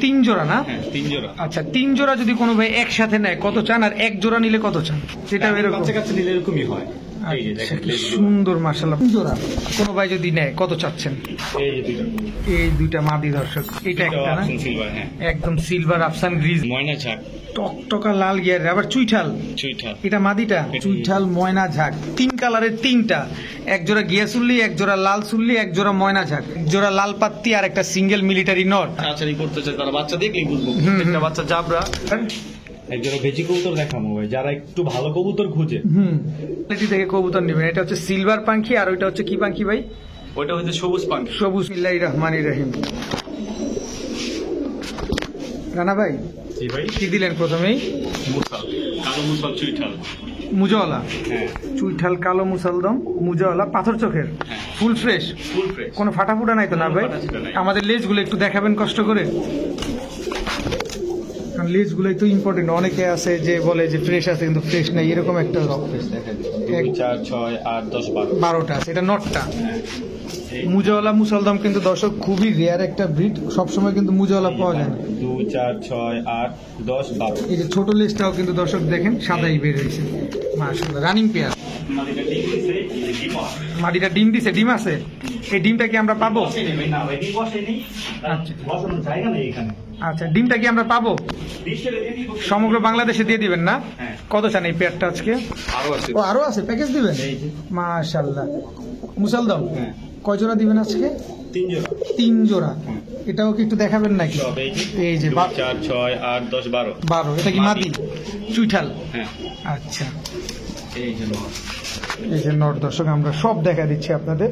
তিন জোড়া না? হ্যাঁ, 3 জোড়া। আচ্ছা, 3 জোড়া যদি কোনো ভাই একসাথে নেয় কত চান, আর এক জোড়া নিলে কত চান? সেটা এরকম কাছে নিলে এরকমই হয়। এই যে আচ্ছা, দেখেন, কি সুন্দর মাশাআল্লাহ। 3 জোড়া কোনো ভাই যদি নেয় কত চাচ্ছেন? এই যে দুইটা। এই দুইটা মাদি দর্শক, এটা একটা না? সিলভার, হ্যাঁ। একদম সিলভার আফসান গ্রিজ, ময়না ঝাক, টকটকা লাল গিয়ার, আবার চুইঠাল। চুইঠাল। এটা মাদিটা চুইঠাল ময়না ঝাক, 3 কালারের 3টা, এক জোড়া গিয়াসুল্লি, এক জোড়া লাল সুল্লি, এক জোড়া ময়না ঝাক, এক জোড়া লাল পাত্তি, আর একটা সিঙ্গেল মিলিটারি নট। কাছারি করতে চায় তারা বাচ্চা দেখলেই বুঝবো প্রত্যেকটা বাচ্চা জাবরা। একজোড়া ভেজি কবুতর দেখাবো ভাই, যারা একটু ভালো কবুতর খুঁজে। কোয়ালিটি থেকে কবুতর নেবেন। এটা হচ্ছে সিলভার পাখি, আর ওইটা হচ্ছে কি পাখি ভাই? ওইটা হচ্ছে সবুজ পাখি। সবুজ। বিসমিল্লাহির রহমানির রহিম। রানা ভাই, জি ভাই। কি দিলেন প্রথমেই? মুসাল, কালো মুসাল চুইঠাল। মুজাওয়ালা, হ্যাঁ, চুইঠাল কালো মুসালদম, মুজাওয়ালা, পাথর চোখের, হ্যাঁ। Full fresh, full fresh. কোনো ফাটাফুটা নাই তো না ভাই? কোনো ফাটাফুটা নাই। আমাদের লেজগুলো একটু দেখাবেন কষ্ট করে, কারণ লেজগুলোই তো ইম্পর্টেন্ট। অনেকে আছে যে বলে যে ফ্রেশ আছে, কিন্তু ফ্রেশ নাই, এরকম একটা দেখেন 2, 4, 6, 8, 10, 12 12টা আছে। এটা নটটা। হ্যাঁ। মুজাওয়ালা মুসালদম কিন্তু দর্শক খুবই রেয়ার একটা ব্রিড, সবসময় কিন্তু মুজাওয়ালা পাওয়া যায় না। 2, 4, 6, 8, 10, 12। এই যে ছোট লেজটাও কিন্তু দর্শক দেখেন সাদাই বের হয়েছে, মাশাআল্লাহ। Running pair. মাদিটা ডিম দিছে, এই যে ডিম আছে। মাদিটা ডিম দিছে, ডিম আছে। এই ডিমটা কি আমরা পাবো? বসেনি ভাই, না ভাই, ডিম বসেনি। আচ্ছা। বসানোর জায়গা নেই এখানে। আচ্ছা, ডিমটা কি আমরা পাবো? ডিম ছেড়ে দিয়ে দিব। সমগ্র বাংলাদেশে দিয়ে দিবেন না? হ্যাঁ। কত চান এই পেয়ারটা আজকে? আরো আছে। ও আরো আছে, প্যাকেজ দিবেন? এই যে। মাশাআল্লাহ। মুসালদম হ্যাঁ। কয় জোড়া দিবেন আজকে? 3 জোড়া। 3 জোড়া। হুম। এটাও কি একটু দেখাবেন নাকি? সব এই যে। এই যে 2, 4, 6, 8, 10, 12। 12। এটা কি মাদি? চুইঠাল। হ্যাঁ। আচ্ছা, এই যে নর। এই যে নট দর্শক আমরা সব দেখা দিচ্ছি আপনাদের।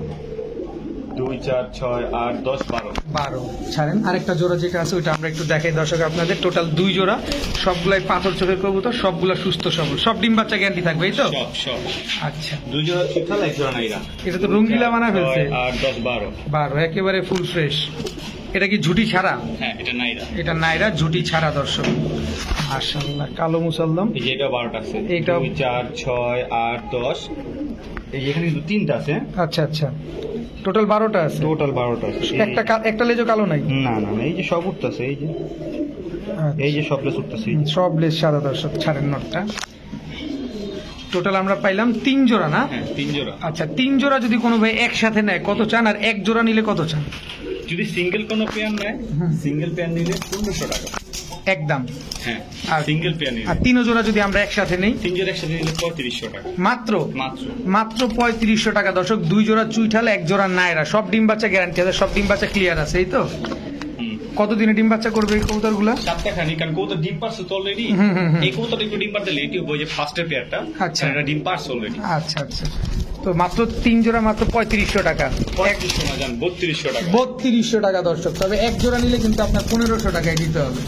2, 4, 6, 8, 10, 12। 12 ছাড়েন। আরেকটা জোড়া যেটা আছে ওইটা আমরা একটু দেখাই দর্শক আপনাদের। টোটাল 2 জোড়া, সবগুলাই পাথর চোখের কবুতর, সবগুলা সুস্থ সবল, সব ডিম বাচ্চা গ্যারান্টি থাকবে, এই তো? সব। আচ্ছা, 2 জোড়া চুইঠাল, 1 জোড়া নাইরা। এটা তো রঙ্গিলা বানা ফেলছে। 8, 10, 12। 12 একেবারে ফুল ফ্রেশ। এটা কি ঝুটি ছাড়া? হ্যাঁ, এটা নাইরা। এটা নাইরা ঝুটি ছাড়া দর্শক। মাশাআল্লাহ, কালো মুসালদম। এই যে এটা 12টা আছে। এইটাও। 2, 4, 6, 8, 10। এই যে এখানে কিন্তু 3টা আছে। আচ্ছা আচ্ছা, টোটাল 12টা আছে। টোটাল 12টা আছে। একটা লেজও কালো নাই? না, এই যে সব উঠতেছে, এই যে এই যে সব লেস উঠতেছে। সব লেজ সাদা দর্শক, ছাড়েন নটটা। টোটাল আমরা পাইলাম 3 জোড়া না? হ্যাঁ, 3 জোড়া। আচ্ছা, 3 জোড়া যদি কোনো ভাই একসাথে নেয় কত চান, আর এক জোড়া নিলে কত চান? যদি সিঙ্গেল কোনো পেয়ার নেয়, সিঙ্গেল পেয়ার নিলে 1500 টাকা একদম। হ্যাঁ, আর সিঙ্গেল পেয়ার নিলে। আর 3 জোড়া যদি আমরা একসাথে নেই? 3 জোড়া একসাথে নিলে 3500 টাকা মাত্র মাত্র। 3500 টাকা দর্শক। 2 জোড়া চুইঠাল, 1 জোড়া নায়রা, সব ডিম বাচ্চা গ্যারান্টি আছে, সব ডিম বাচ্চা ক্লিয়ার আছে, এই তো? কতদিনে ডিম বাচ্চা করবে এই কবুতরগুলা? 7টা খানি, কারণ কবুতর ডিম পারছে তো অলরেডি। এই কবুতর একটু ডিম পারতে লেট হবে, যে ফার্স্টের পেয়ারটা। আচ্ছা। এটা ডিম পারছে অলরেডি। আচ্ছা আচ্ছা, তো মাত্র 3 জোড়া মাত্র 3500 টাকা। 3500 না জান, 3200 টাকা। 3200 টাকা দর্শক। তবে এক জোড়া নিলে কিন্তু আপনার 1500 টাকায় দিতে হবে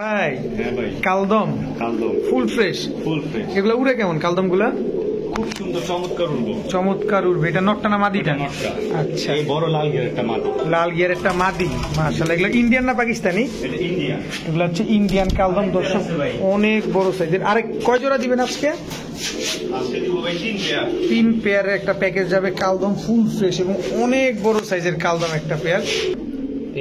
ভাই। হ্যাঁ ভাই, কালদম কালদম ফুল ফ্রেশ। Full fresh. এগুলো উড়ে কেমন কালদম গুলা? খুব সুন্দর, চমৎকার উড়বো। চমৎকার উড়বে। এটা নটটা না মাদিটা? এটা নটটা। আচ্ছা, এই বড় লাল গিয়ার একটা মাদি। লাল গিয়ার একটা মাদি, মাশাআল্লাহ। এগুলো ইন্ডিয়ান না পাকিস্তানি? এটা ইন্ডিয়া। এগুলো হচ্ছে ইন্ডিয়ান কালদম দর্শক, অনেক বড় সাইজের। আরেক কয় জোড়া দিবেন আজকে? আজকে দিব ভাই 3 পেয়ার। 3 পেয়ারের একটা প্যাকেজ যাবে। কালদম ফুল ফ্রেশ এবং অনেক বড় সাইজের কালদম একটা পেয়ার,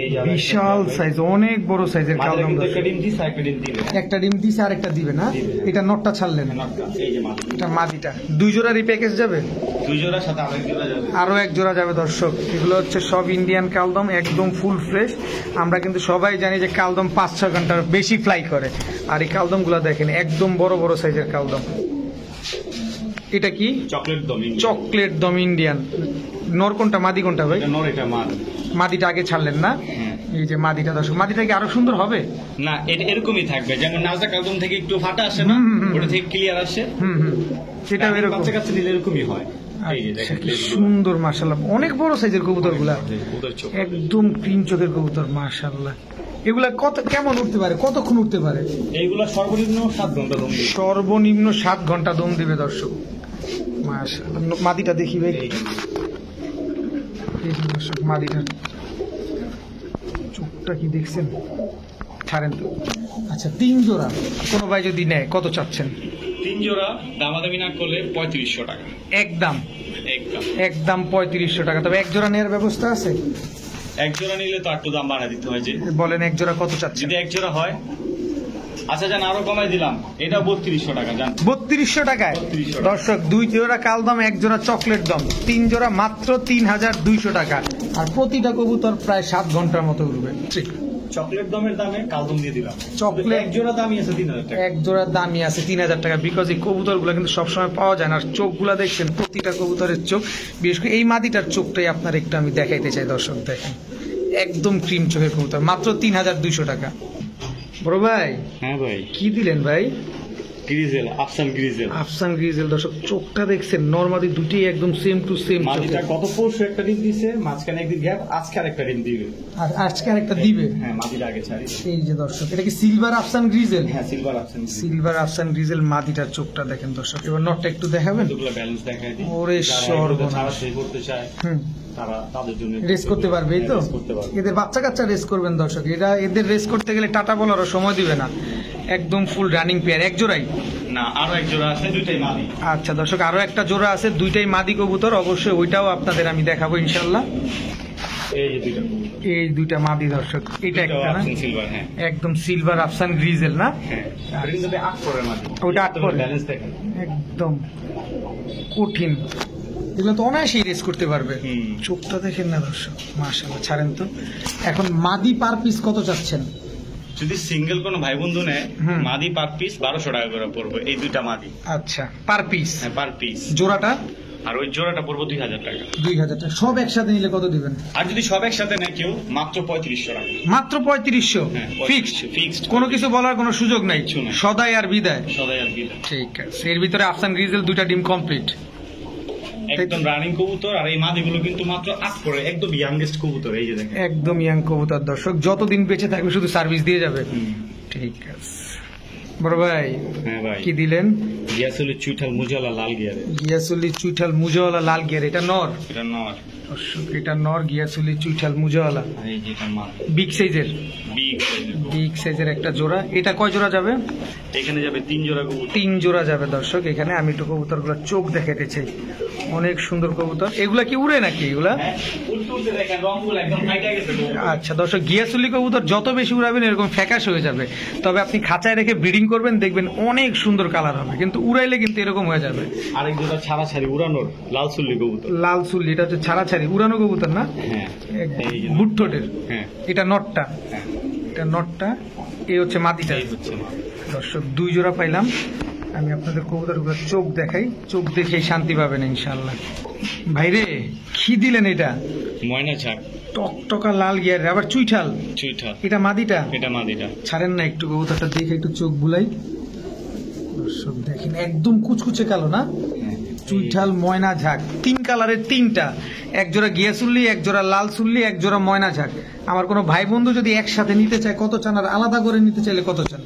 এই যে বিশাল সাইজ, অনেক বড় সাইজের কালদম একটা দর্শক। ডিম দিছে, একটা ডিম দিবে। একটা ডিম দিছে আর একটা দিবে না? দিবে। এটা নটটা ছাড়লেন, নটটা, এই যে মাদি। এটা মাদিটা। 2 জোড়ারই প্যাকেজ যাবে? 2 জোড়ার সাথে আরেক জোড়া যাবে। আরো 1 জোড়া যাবে দর্শক। এগুলো হচ্ছে সব ইন্ডিয়ান কালদম, একদম ফুল ফ্রেশ। আমরা কিন্তু সবাই জানি যে কালদম 5-6 ঘন্টার বেশি ফ্লাই করে, আর এই কালদম গুলা দেখেন একদম বড় বড় সাইজের কালদম। এটা কি? চকলেট দম। চকলেট দম ইন্ডিয়ান। নর কোনটা, মাদি কোনটা ভাই? এটা নর, এটা মাদি। মাদিটা আগে ছাড়লেন না? হ্যাঁ। এই যে মাদিটা দর্শক, মাদিটা কি আরো সুন্দর হবে? না, এটা এরকমই থাকবে, যেমন নাজা কালদম থেকে একটু ফাটা আসে না, ওটা থেকে ক্লিয়ার আসে। সেটা এরকম কাছে কাছে নিলে এরকমই হয়। এই যে আচ্ছা, দেখেন, কি সুন্দর মাশাআল্লাহ, অনেক বড় সাইজের কবুতর গুলা, কবুতর চোখ। একদম ক্রিম চোখের কবুতর মাশাআল্লাহ। এগুলা কেমন উঠতে পারে, কতক্ষণ উঠতে পারে? এইগুলা সর্বনিম্ন 7 ঘন্টা দম দিবে। সর্বনিম্ন 7 ঘন্টা দম দিবে দর্শক। মাশাআল্লাহ, মাদিটা দেখি ভাই। এই যে দর্শক মাদিটা চোখটা কি দেখছেন, ছাড়েন তো। আচ্ছা, 3 জোড়া কোনো ভাই যদি নেয় কত চাচ্ছেন? 3 জোড়া দামাদামি না করলে 3500 টাকা একদম। একদম। একদম 3500 টাকা। তবে 1 জোড়া নেওয়ার ব্যবস্থা আছে? এক জোড়া নিলে তো একটু দাম বাড়া দিতে হয় যে। বলেন এক জোড়া কত চাচ্ছেন? যদি এক জোড়া হয়, আচ্ছা জান আরো কমাই দিলাম, এটা 3200 টাকা জান। 3200 টাকায় 3200 টাকা। দর্শক, 2 জোড়া কালদম, 1 জোড়া চকলেট দম, 3 জোড়া মাত্র 3200 টাকা। আর প্রতিটা কবুতর প্রায় 7 ঘন্টার মতো উড়বে। চকলেট দমের দামে কালদম দিয়ে দিলাম। চকলেট এক জোড়া দামই আছে 3000 টাকা। এক জোড়ার দামই আছে 3000 টাকা, বিকজ এই কবুতর গুলো কিন্তু সবসময় পাওয়া যায় না। আর চোখগুলা দেখছেন, প্রতিটা কবুতরের চোখ, বিশেষ করে এই মাদিটার চোখটাই আপনার একটু আমি দেখাইতে চাই দর্শক। দেখেন একদম ক্রিম চোখের কবুতর, মাত্র 3200 টাকা। বড় ভাই হ্যাঁ ভাই, কি দিলেন ভাই? গ্রিজেল, আফসান গ্রিজেল। আফসান গ্রিজেল। দর্শক চোখটা দেখছেন, নরমালি দুটি একদম সেম টু সেম। মাদিটা গত পরশু একটা ডিম দিছে, মাঝখানে একদিন গ্যাপ, আজকে আরেকটা ডিম দিবে। আর আজকে আরেকটা দিবে। হ্যাঁ, মাদিটা আগে ছাড়ি। এই যে দর্শক, এটা কি সিলভার আফসান গ্রিজেল? হ্যাঁ, সিলভার আফসান। সিলভার আফসান গ্রিজেল মাদিটার চোখটা দেখেন দর্শক। এবার নটটা একটু দেখাবেন। দুগুলো ব্যালেন্স দেখায় দিই। ওরে সর্বনাশ। ছাড়া সেই করতে চায়, তারা তাদের জন্য রেস করতে পারবে, এই তো? রেস করতে পারবে। এদের বাচ্চা কাচ্চা রেস করবেন দর্শক। এদের রেস করতে গেলে টাটা বলারও সময় দিবে না, একদম ফুল রানিং পেয়ার। এক জোড়াই না, আরো এক জোড়া আছে, দুইটাই মাদি। আচ্ছা দর্শক, আরো একটা জোড়া আছে, দুইটাই মাদি কবুতর। অবশ্যই ওইটাও আপনাদের আমি দেখাবো ইনশাল্লাহ। এই যে দুইটা কবুতর। এই দুইটা মাদি দর্শক, এটা একটা না, আফসান সিলভার। হ্যাঁ একদম সিলভার আফসান গ্রিজেল না? হ্যাঁ, গ্রিজেলে 8 করে মাদি। ওইটা 8 করে। ব্যালেন্স দেখেন একদম কঠিন, এগুলো তো অনায়াসেই রেস করতে পারবে। হুম। চোখটা দেখেন না দর্শক, মাশাআল্লাহ। ছাড়েন তো। এখন মাদি পার পিস কত চাচ্ছেন? যদি সিঙ্গেল কোনো ভাই বন্ধু নেয়, হুম। মাদি পার পিস 1200 টাকা করে পড়বে, এই দুইটা মাদি। আচ্ছা, পার পিস। হ্যাঁ, পার পিস। জোড়াটা আর ওই জোড়াটা পড়বে 2000 টাকা। 2000 টাকা। সব একসাথে নিলে কত দিবেন? আর যদি সব একসাথে নেয় কেউ, মাত্র 3500 টাকা। মাত্র 3500 হ্যাঁ, ফিক্সড। ফিক্সড। কোনো কিছু বলার কোনো সুযোগ নাই, কিছু নাই। সদাই আর বিদায়। সদাই আর বিদায়। ঠিক আছে, এর ভিতরে আফসান গ্রিজেল দুইটা ডিম কমপ্লিট। একদম রানিং কবুতর। আর এই মাদিগুলো কিন্তু মাত্র 8 করে, একদম ইয়াংগেস্ট কবুতর। এই যে দেখেন, একদম ইয়াং কবুতর দর্শক, যতদিন বেঁচে থাকবে শুধু সার্ভিস দিয়ে যাবে। হুম। ঠিক আছে বড় ভাই, হ্যাঁ ভাই, কি দিলেন? গিয়াসুলি চুইঠাল মুজালা লাল গিয়ারে। গিয়াসুলি চুইঠাল মুজাওয়ালা লাল গিয়ার, এটা নর এটা নর। দর্শক, এটা নর গিয়াসুলি চুইঠাল মুজাওয়ালা, আর এই যে এটা মাদি, বিগ সাইজের। বিগ সাইজের। বিগ সাইজের একটা জোড়া। এটা কয় জোড়া যাবে? এখানে যাবে 3 জোড়া কবুতর। 3 জোড়া যাবে দর্শক। এখানে আমি একটু কবুতরগুলো চোখ দেখাতে চাই, অনেক সুন্দর কবুতর। এগুলা কি উড়ে নাকি এগুলা? হ্যাঁ, উল্টো উল্টো দেখেন, রংগুলো একদম ফাইটা গেছে কবুতর। আচ্ছা দর্শক, গিয়াসুলি কবুতর যত বেশি উড়াবেন এরকম ফ্যাকাশ হয়ে যাবে। তবে আপনি খাঁচায় রেখে ব্রিডিং করবেন, দেখবেন অনেক সুন্দর কালার হবে, কিন্তু উড়াইলে কিন্তু এরকম হয়ে যাবে। আরেক জোড়া ছাড়া ছাড়ি উড়ানোর লাল চুল্লি কবুতর। লাল চুল্লি, এটা হচ্ছে ছাড়াছাড়ি উড়ানো কবুতর না? হ্যাঁ, এই যে বুটঠোটের। হ্যাঁ, এটা নটটা, হ্যাঁ, এটা নটটা, এই হচ্ছে মাদিটা। এই হচ্ছে মাদি। দর্শক 2 জোড়া পাইলাম। আমি আপনাদের কবুতরগুলো চোখ দেখাই, চোখ দেখেই শান্তি পাবেন ইনশাআল্লাহ। ভাইরে কি দিলেন এটা? ময়না ঝাক, টকটকা লাল গিয়ার, আবার চুইঠাল। চুইঠাল। এটা মাদিটা। এটা মাদিটা। ছাড়েন না একটু, কবুতরটা দেখে একটু চোখ বুলাই। দর্শক দেখেন, একদম কুচকুচে কালো না? হ্যাঁ, চুইঠাল ময়না ঝাঁক, 3 কালারের 3টা, এক জোড়া গিয়াসুল্লি, এক জোড়া লাল সুল্লি, এক জোড়া ময়না ঝাঁক। আমার কোনো ভাই বন্ধু যদি একসাথে নিতে চায় কত চান? আর আলাদা করে নিতে চাইলে কত চান?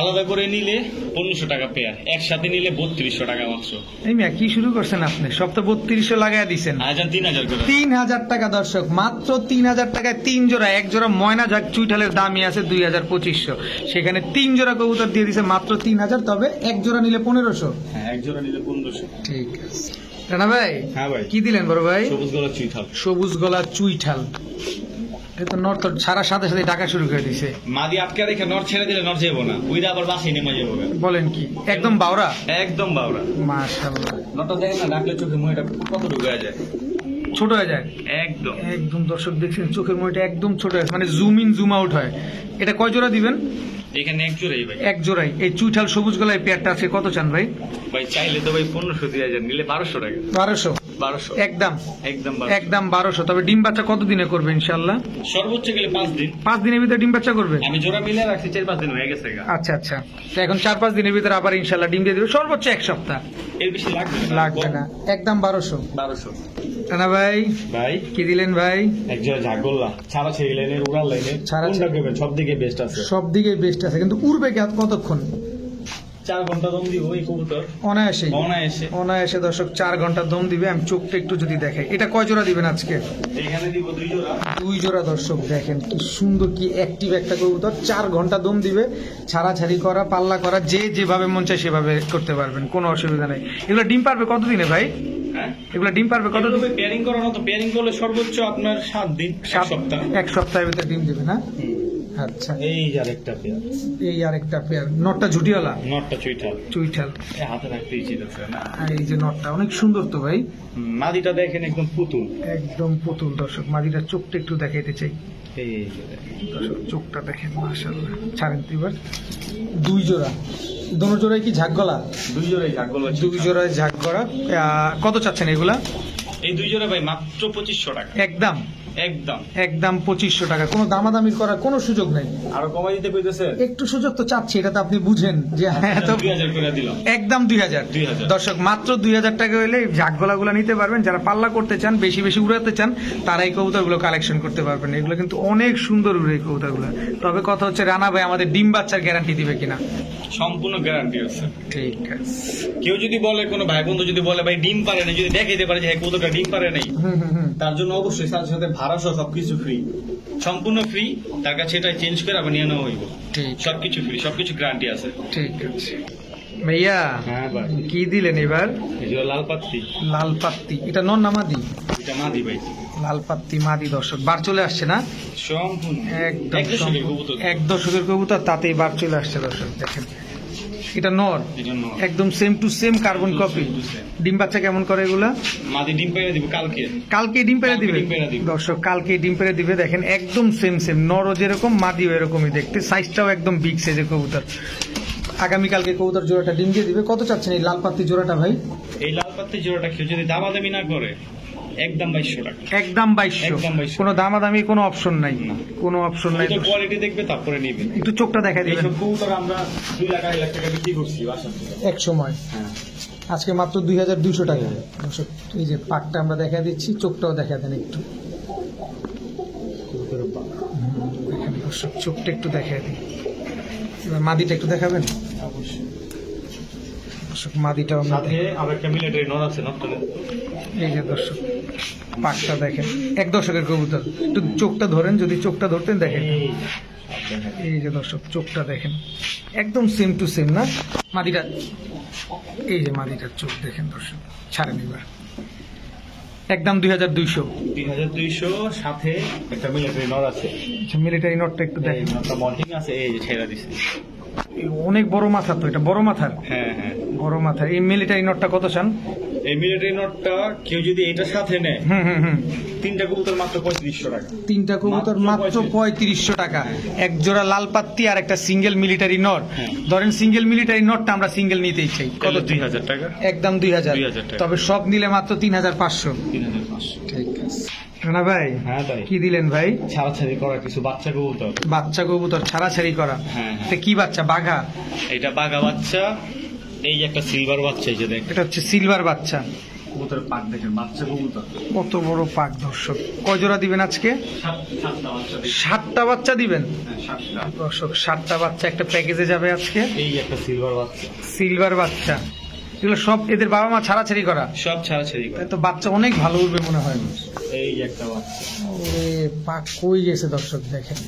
আলাদা করে নিলে 1500 টাকা পেয়ার, একসাথে নিলে 3200 টাকা মাত্র। এই মিয়া কি শুরু করছেন আপনি? সব তো 3200 লাগাইয়া দিচ্ছেন। আজান 3000 করে। 3000 টাকা দর্শক, মাত্র 3000 টাকায় 3 জোড়া। এক জোড়া ময়না ঝাঁক চুইঠালের দামই আছে 2500, সেখানে 3 জোড়া কবুতর দিয়ে দিছে মাত্র 3000। তবে এক জোড়া নিলে 1500। হ্যাঁ, এক জোড়া নিলে 1500। ঠিক আছে রানা ভাই, হ্যাঁ ভাই, কি দিলেন বড় ভাই? সবুজ গলা চুইঠাল। সবুজ গলা চুইঠাল। এটা তো নর তো ছাড়ার সাথে সাথে ডাকা শুরু করে দিছে। মাদি আটকে রেখে নর ছেড়ে দিলে নর যাবো না, উইরা আবার বাসে নেমে যাবো। বলেন কি, একদম বাওরা? একদম বাউরা। মাশাআল্লাহ, নটা দেখেন না, ডাকলে চোখে মুখটা কত ঢুকে যায়, ছোট হয়ে যায় একদম। একদম। দর্শক দেখছেন, চোখের মনিটা একদম ছোট হয়, মানে জুম ইন জুম আউট হয়। এটা কয় জোড়া দিবেন? এখানে এক জোড়াই ভাই। এক জোড়াই। এই চুইঠাল সবুজ গলায় পেয়ারটা আছে, কত চান ভাই? ভাই চাইলে তো ভাই 1500 দিয়ে যায়, নিলে 1200 টাকা। 1200 1200 একদম। একদম একদম 1200। তবে ডিম বাচ্চা কত দিনে করবে ইনশাআল্লাহ? সর্বোচ্চ গেলে 5 দিন। 5 দিনের ভিতরে ডিম বাচ্চা করবে? আমি জোড়া মিলে রাখছি, 4-5 দিন হয়ে গেছে। আচ্ছা আচ্ছা, তো এখন 4-5 দিনের ভিতরে আবার ইনশাআল্লাহ ডিম দিয়ে দেবে, সর্বোচ্চ 1 সপ্তাহ। এর বেশি লাগবে না। লাগবে না, একদম 1200। 1200 রানা ভাই, ভাই কি দিলেন ভাই? এক জোড়া ঝাগোল্লা, ছাড়া ছেড়ে লাইনের উড়াল লাইনে, ছাড়া কোনটা করবেন? সব দিকে বেস্ট আছে। সব দিকে বেস্ট আছে, কিন্তু উড়বে কতক্ষণ? 4 ঘন্টা দম দিব এই কবুতর অনায়াসে। অনায়াসে। অনায়াসে দর্শক 4 ঘন্টা দম দিবে। আমি চোখটা একটু যদি দেখাই, এটা কয় জোড়া দিবেন আজকে? এখানে দিব 2 জোড়া। 2 জোড়া দর্শক, দেখেন কি সুন্দর, কি অ্যাক্টিভ একটা কবুতর। 4 ঘন্টা দম দিবে, ছাড়াছাড়ি করা, পাল্লা করা, যে যেভাবে মন চায় সেভাবে করতে পারবেন, কোনো অসুবিধা নেই। এগুলো ডিম পারবে কতদিনে ভাই? হ্যাঁ এগুলো ডিম পারবে কত দিন? পেয়ারিং করানো তো পেয়ারিং করলে সর্বোচ্চ আপনার 7 দিন, 1 সপ্তাহ। এক সপ্তাহের ভিতরে ডিম দেবে না? আচ্ছা, এই যে আরেকটা পেয়ার, এই আরেকটা পেয়ার। নটটা ঝুটিওয়ালা, নটটা চুইঠাল চুইঠাল। হাতে রাখতেই চিন্তা না। আর এই যে নটটা অনেক সুন্দর তো ভাই, মাদিটা দেখেন একদম পুতুল, একদম পুতুল। দর্শক মাদিটার চোখটা একটু দেখাইতে চাই। এই যে দেখেন। দর্শক চোখটা দেখেন, মাশাআল্লাহ। ছাড়েন তো এবার। দুই জোড়া, দোনো জোড়ায় কি ঝাঁক গলা? দুই জোড়াই ঝাঁক গলা, দুই জোড়ায় ঝাঁক গলা। কত চাচ্ছেন এগুলা? এই দুই জোড়া ভাই মাত্র 2500 টাকা। একদম একদম একদম 2500 টাকা। কোনো দামাদামি করার কোনো সুযোগ নাই। আরো কমাই দিতে কইতেছে? একটু সুযোগ তো চাচ্ছি, এটা তো আপনি বুঝেন যে হ্যাঁ তো 2000 করে দিলাম। একদম 2000। দর্শক মাত্র 2000 টাকা হলে ঝাঁকগলাগুলো নিতে পারবেন। যারা পাল্লা করতে চান, বেশি বেশি উড়াতে চান, তারা এই কবুতরগুলো কালেকশন করতে পারবেন। এগুলো কিন্তু অনেক সুন্দর উড়ে এই কবুতরগুলো। তবে কথা হচ্ছে রানা ভাই আমাদের ডিম বাচ্চার গ্যারান্টি দিবে কিনা? সম্পূর্ণ গ্যারান্টি আছে। ঠিক আছে। কেউ যদি বলে, কোনো ভাই বন্ধু যদি বলে ভাই ডিম পারে না, যদি দেখাইতে পারে যে হ্যাঁ কবুতরটা ডিম পারে নাই, তার জন্য অবশ্যই সাথে সাথে ভাড়া সহ সবকিছু ফ্রি, সম্পূর্ণ ফ্রি। তার কাছে এটা চেঞ্জ করে আবার নিয়ে নেওয়া হইব। ঠিক, সবকিছু ফ্রি, সবকিছু গ্যারান্টি আছে। ঠিক আছে ভাইয়া। হ্যাঁ ভাই, কি দিলেন এবার? এই যে লাল পাত্তি। লাল পাত্তি, এটা নর না মাদি? এটা মাদি ভাই। লাল পাত্তি মাদি। দর্শক বার চলে আসছে না? সম্পূর্ণ একদম এক দশকের কবুতর। এক দশকের কবুতর, তাতেই বার চলে আসছে। দর্শক দেখেন, এটা নর, এটা নর। একদম same to same carbon copy. Same to same। ডিম বাচ্চা কেমন করে এগুলা? মাদি ডিম পেড়ে দিব কালকে। কালকে ডিম পেড়ে দিবে। কালকে ডিম পেড়ে দিবে। দর্শক কালকে ডিম পেড়ে দিবে। দেখেন একদম সেম সেম, নরও যেরকম মাদিও এরকমই দেখতে, সাইজটাও একদম বিগ সাইজের কবুতর। আগামীকালকে কবুতর জোড়াটা ডিম দিয়ে দিবে। কত চাচ্ছেন এই লাল পাত্তি জোড়াটা ভাই? এই লাল পাত্তি জোড়াটা কেউ যদি দামাদামি না করে, একদম 2200 টাকা। একদম 2200। একদম 2200। কোনো দামাদামি কোনো অপশন নাই, কোনো অপশন নাই। এটা কোয়ালিটি দেখবে তারপরে নিবে। একটু চোখটা দেখা দিবেন। এইসব কবুতর আমরা 2 লাখ 2.5 লাখ টাকা বিক্রি করছি বাসা থেকে। এক সময়, হ্যাঁ আজকে মাত্র 2200 টাকা। দর্শক এই যে পাকটা আমরা দেখা দিচ্ছি, চোখটাও দেখা দেন একটু। দেখেন দর্শক, চোখটা একটু দেখা দিই। এবার মাদিটা একটু দেখাবেন। অবশ্যই। দর্শক মাদিটাও আমরা সাথে আবার একটা মিলিটারি নর আছে, নটটা এই যে দর্শক পাকটা দেখেন, এক দশকের কবুতর। একটু চোখটা ধরেন, যদি চোখটা ধরতেন দেখেন। এই যে দর্শক চোখটা দেখেন, একদম সেম টু সেম না মাদিটা? এই যে মাদিটার চোখ দেখেন দর্শক। ছাড়েন এবার। একদম 2200। 2200 সাথে একটা মিলিটারি নর আছে। মিলিটারি নটটা একটু এই দেখেন। নটটা মল্টিং আছে, এই যে ছেড়ে দিছে। অনেক বড় মাথা তো, এটা বড় মাথার। হ্যাঁ হ্যাঁ, বড় মাথার এই মিলিটারি নটটা কত চান? এই মিলিটারি নটটা কেউ যদি এটার সাথে নেয়, হুম। তিনটা কবুতর মাত্র 3500 টাকা। তিনটা কবুতর মাত্র 3500 টাকা। এক জোড়া লাল পাত্তি আর একটা সিঙ্গেল মিলিটারি নট। হ্যাঁ। ধরেন সিঙ্গেল মিলিটারি নটটা আমরা সিঙ্গেল নিতেই চাই। কত? 2000 টাকা। একদম 2000। 2000 টাকা। তবে সব নিলে মাত্র 3500। 3500। ঠিক আছে রানা ভাই। হ্যাঁ ভাই, কি দিলেন ভাই? ছাড়াছাড়ি করা কিছু বাচ্চা কবুতর। বাচ্চা কবুতর ছাড়াছাড়ি করা। হ্যাঁ হ্যাঁ। এটা কি বাচ্চা? বাঘা? এটা বাঘা বাচ্চা। এই একটা সিলভার বাচ্চা, এই যে দেখ। এটা হচ্ছে সিলভার বাচ্চা। কবুতরের পাক দেখেন, বাচ্চা কবুতর। কত বড় পাক দর্শক। কয় জোড়া দিবেন আজকে? 7টা বাচ্চা দেখি। 7টা বাচ্চা দিবেন। হ্যাঁ 7টা। দর্শক 7টা বাচ্চা একটা প্যাকেজে যাবে আজকে। এই একটা সিলভার বাচ্চা। সিলভার বাচ্চা। এগুলো সব এদের বাবা মা ছাড়াছাড়ি করা। সব ছাড়াছাড়ি করে। তাই তো বাচ্চা অনেক ভালো উঠবে মনে হয়। এই একটা বাচ্চা। ওরে পাক কই গেছে দর্শক দেখেন,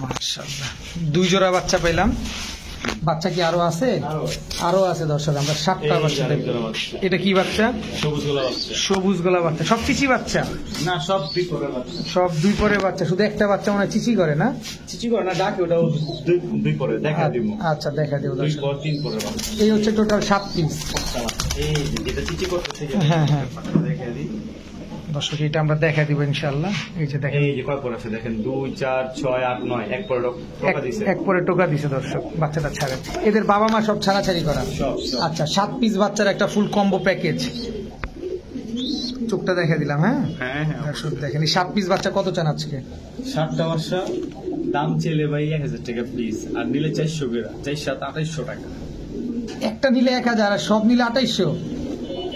মাশাআল্লাহ। 2 জোড়া বাচ্চা পেলাম। বাচ্চা কি আরো আছে? আরো আছে দর্শক। আমরা 7টা বাচ্চা দেখব। এটা কি বাচ্চা? সবুজ গোলা বাচ্চা। সবুজ গলা বাচ্চা। সব চিচি বাচ্চা? না, সব দুই করে বাচ্চা। সব 2 পরে বাচ্চা। শুধু একটা বাচ্চা মনে হয় চিচি করে না? চিচি করে না, ডাকে ওটা দুই করে দেখা দিব। আচ্ছা দেখা দিও 2 দর্শক। পর 3 করে বাচ্চা। এই হচ্ছে টোটাল 7 পিস। এই যে যেটা চিচি করতেছে, হ্যাঁ, হ্যাঁ। দেখা দিই। দর্শক এটা আমরা দেখা দিব ইনশাআল্লাহ। এই যে দেখেন, এই যে কয় পর আছে দেখেন, 2 4 6 8 9, এক পরে টোকা দিছে। এক পরে টোকা দিছে দর্শক। বাচ্চাটা ছাড়েন। এদের বাবা মা সব ছাড়াছাড়ি করা। সব। আচ্ছা 7 পিস বাচ্চার একটা ফুল কম্বো প্যাকেজ। চোখটা দেখা দিলাম। হ্যাঁ হ্যাঁ হ্যাঁ। দর্শক দেখেন, এই 7 পিস বাচ্চা কত চান আজকে? 7টা বাচ্চা দাম চেলে ভাই 1000 টাকা পিস, আর নিলে 400 করে, 4 7 2800 টাকা। একটা নিলে 1000 আর সব নিলে 2800।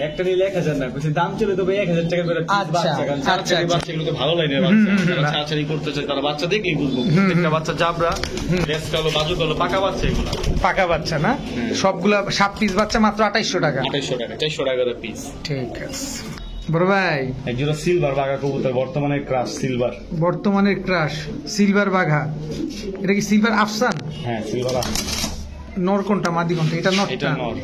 একটা নিলে 1000 না, বলছি দাম চলে তো ভাই 1000 টাকা করে পিস আচ্ছা, বাচ্চা। কারণ আচ্ছা, ছাড়াছাড়ি আচ্ছা। বাচ্চাগুলো তো ভালো লাগে বাচ্চা, যারা ছাড়াছাড়ি করতে চায় তারা বাচ্চা দেখলেই বুঝবো। প্রত্যেকটা বাচ্চা জাবরা, লেজ কালো, বাজু কালো, পাকা বাচ্চা এগুলো। পাকা বাচ্চা না? সবগুলা 7 পিস বাচ্চা মাত্র 2800 টাকা। 2800 টাকা, 400 টাকা করে পিস। ঠিক আছে বড় ভাই। একজোড়া সিলভার বাঘা কবুতর, বর্তমানে ক্রাশ সিলভার। বর্তমানের ক্রাশ সিলভার বাঘা। এটা কি সিলভার আফসান? হ্যাঁ সিলভার। নর কোনটা মাদি কোনটা? এটা এটা নরটা, নর,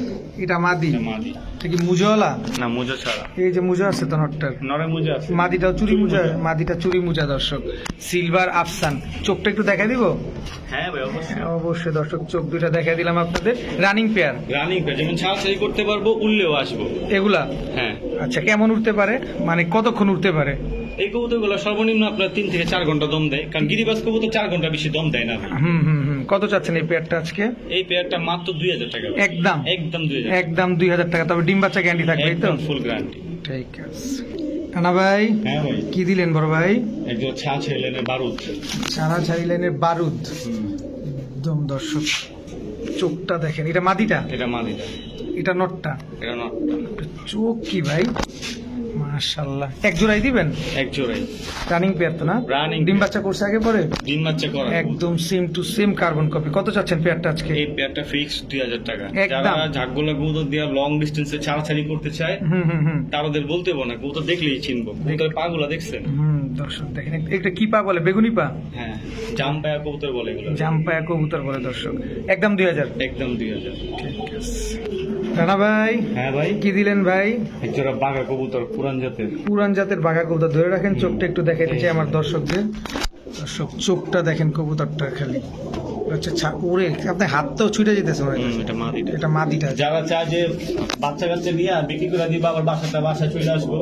এটা মাদি। এটা মাদি। এটা কি মুজাওয়ালা? না, মুজা ছাড়া। এই যে মুজা আছে তো নরটার, নরে মুজা আছে। মাদিটাও চুরি মুজা, মাদিটা চুরি মুজা দর্শক। সিলভার আফসান। চোখটা একটু দেখা দিব? হ্যাঁ ভাই, অবশ্যই। অবশ্যই দর্শক, চোখ দুইটা দেখা দিলাম আপনাদের। রানিং পেয়ার, রানিং পেয়ার, যেমন ছাড়াছাড়ি করতে পারবো, উড়লেও আসবো। এগুলা হ্যাঁ। আচ্ছা, কেমন উঠতে পারে, মানে কতক্ষণ উঠতে পারে? এই কবুতরগুলো সর্বনিম্ন আপনার 3 থেকে 4 ঘন্টা দম দেয়, কারণ গিরিবাজ কবুতর 4 ঘন্টা বেশি দম দেয় না ভাই। কত চাচ্ছেন এই পেয়ারটা আজকে? এই পেয়ারটা মাত্র 2000 টাকা। একদম একদম 2000, একদম 2000 টাকা। তবে ডিম বাচ্চা গ্যারান্টি থাকবে, এই তো? একদম ফুল গ্যারান্টি। ঠিক আছে। রানা ভাই, হ্যাঁ ভাই, কি দিলেন বড় ভাই? একদম ছাড়া লেনের বারুদ। সারা ছাড়ি লাইনের বারুদ। একদম দর্শক, চোখটা দেখেন। এটা মাদিটা, এটা মাদিটা, এটা নটটা। এটা নট। চোখ কি ভাই, মাশাআল্লাহ। এক জোড়াই দিবেন? এক জোড়াই। রানিং পেয়ার তো না? Running ডিম pair। বাচ্চা করছে আগে পরে? ডিম বাচ্চা করা। একদম same to same carbon copy. কত চাচ্ছেন পেয়ারটা আজকে? এই পেয়ারটা ফিক্স 2000 টাকা। একদম। যারা ঝাকগোলা কবুতর দিয়ে লং ডিস্টেন্সে ছাড়াছাড়ি করতে চায়, তাদের বলতে হবে না, কবুতর দেখলেই চিনবো। কবুতরের পাগুলা দেখছেন? দর্শক দেখেন, এটা কি পা বলে? বেগুনি পা? হ্যাঁ, জাম্পায়া কবুতর বলে এগুলো। জাম্পায়া কবুতর বলে দর্শক। একদম 2000। একদম 2000। ঠিক আছে। রানা ভাই, হ্যাঁ ভাই, কি দিলেন ভাই? একজোড়া বাঘা কবুতর, পুরান জাতের। পুরান জাতের বাঘা কবুতর। ধরে রাখেন, চোখটা একটু দেখাইতে চাই আমার দর্শকদের। দর্শক, চোখটা দেখেন কবুতরটা খালি। আচ্ছা, ওরে আপনার হাত তো ছুটে যেতেছে মনে হয়। এটা মাদিটা। এটা মাদিটা। যারা চায় যে বাচ্চা কাচ্চা নিয়ে বিক্রি করে দিবা, আবার বাসায় চলে আসবো,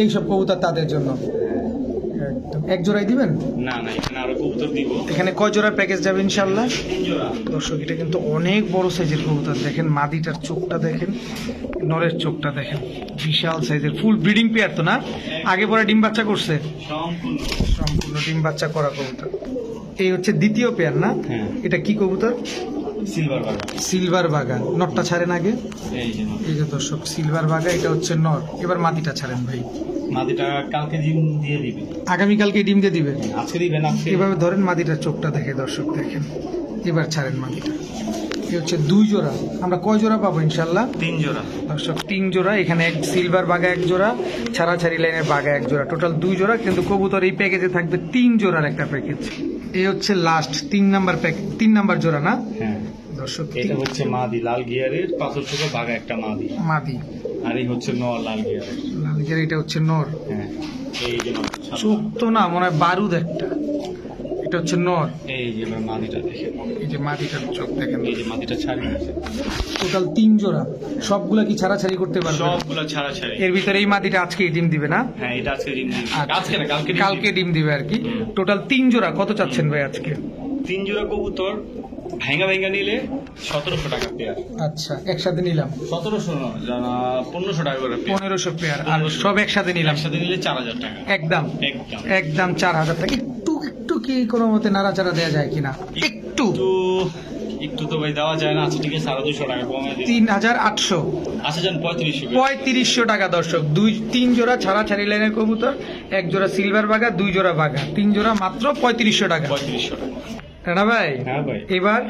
এইসব কবুতর তাদের জন্য একদম। এক জোড়াই দিবেন? না না, এখানে আরো কবুতর দিব। এখানে কয় জোড়ার প্যাকেজ যাবে ইনশাল্লাহ? 3 জোড়া। দর্শক, এটা কিন্তু অনেক বড় সাইজের কবুতর। দেখেন মাদিটার চোখটা দেখেন, নরের চোখটা দেখেন, বিশাল সাইজের। ফুল ব্রিডিং পেয়ার তো না? আগে পরে ডিম বাচ্চা করছে? সম্পূর্ণ। সম্পূর্ণ ডিম বাচ্চা করা কবুতর। এই হচ্ছে দ্বিতীয় পেয়ার না? হ্যাঁ। এটা কি কবুতর? সিলভার বাঘা। সিলভার বাগা। নরটা ছাড়েন আগে। এই যে নর। এই যে দর্শক, সিলভার বাগা, এটা হচ্ছে নর। এবার মাদিটা ছাড়েন ভাই। মাদিটা কালকে ডিম দিয়ে দিবে। আগামীকালকে ডিম দিয়ে দিবে? আজকে দিবেন, আজকে। এভাবে ধরেন, মাদিটার চোখটা দেখে দর্শক দেখেন। এবার ছাড়েন মাদিটা। এই হচ্ছে 2 জোড়া। আমরা কয় জোড়া পাবো ইনশাল্লাহ? 3 জোড়া। দর্শক, 3 জোড়া। এখানে এক সিলভার বাগা 1 জোড়া, ছাড়াছাড়ি লাইনের বাগা 1 জোড়া, টোটাল 2 জোড়া। কিন্তু কবুতর এই প্যাকেজে থাকবে 3 জোড়ার একটা প্যাকেজ। এই হচ্ছে লাস্ট 3 নাম্বার প্যাকেজ, 3 নাম্বার জোড়া না হ্যাঁ। দর্শক? এটা হচ্ছে মাদি, লাল গিয়ারের পাথর ছোট বাঘা একটা মাদি। মাদি। আর এই হচ্ছে নর, লাল গিয়ারের। লালগের, এটা হচ্ছে নর। হ্যাঁ, এই যে নর। চোখ তো না মনে হয় বারুদ একটা। এটা হচ্ছে নর। এই যে এবার মাদিটা দেখেন। এই যে মাদিটার চোখ দেখেন। এই যে মাদিটা ছাড়ি আছে। টোটাল 3 জোড়া। সবগুলা কি ছাড়াছাড়ি করতে পারবে? সবগুলা ছাড়াছাড়ি। এর ভিতরে এই মাদিটা আজকে ডিম দিবে না? হ্যাঁ, এটা আজকে ডিম দিবে। আচ্ছা। আজকে না, কালকে কালকে ডিম দিবে আর কি। টোটাল 3 জোড়া। কত চাচ্ছেন ভাই আজকে? 3 জোড়া কবুতর ভাঙ্গা নিলে 1700 টাকা পেয়ার। আচ্ছা, একসাথে নিলাম 1700 না, 1500 টাকা করে পেয়ার। 1500 পেয়ার। আর সব একসাথে নিলাম একসাথে নিলে 4000 টাকা। একদম একদম একদম 4000 টাকা। একটু কি কোনো মতে নাড়াচাড়া দেওয়া যায় কিনা? একটু একটু তো ভাই দেওয়া যায় না। আচ্ছা ঠিক আছে, 250 টাকা কমে দিই। 3800। আচ্ছা যান 3500। 3500 টাকা দর্শক। 3 জোড়া ছাড়াছাড়ি লাইনের কবুতর, 1 জোড়া সিলভার বাগা, 2 জোড়া বাগা, 3 জোড়া মাত্র 3500 টাকা। 3500 টাকা। রানা ভাই, হ্যাঁ ভাই, এবার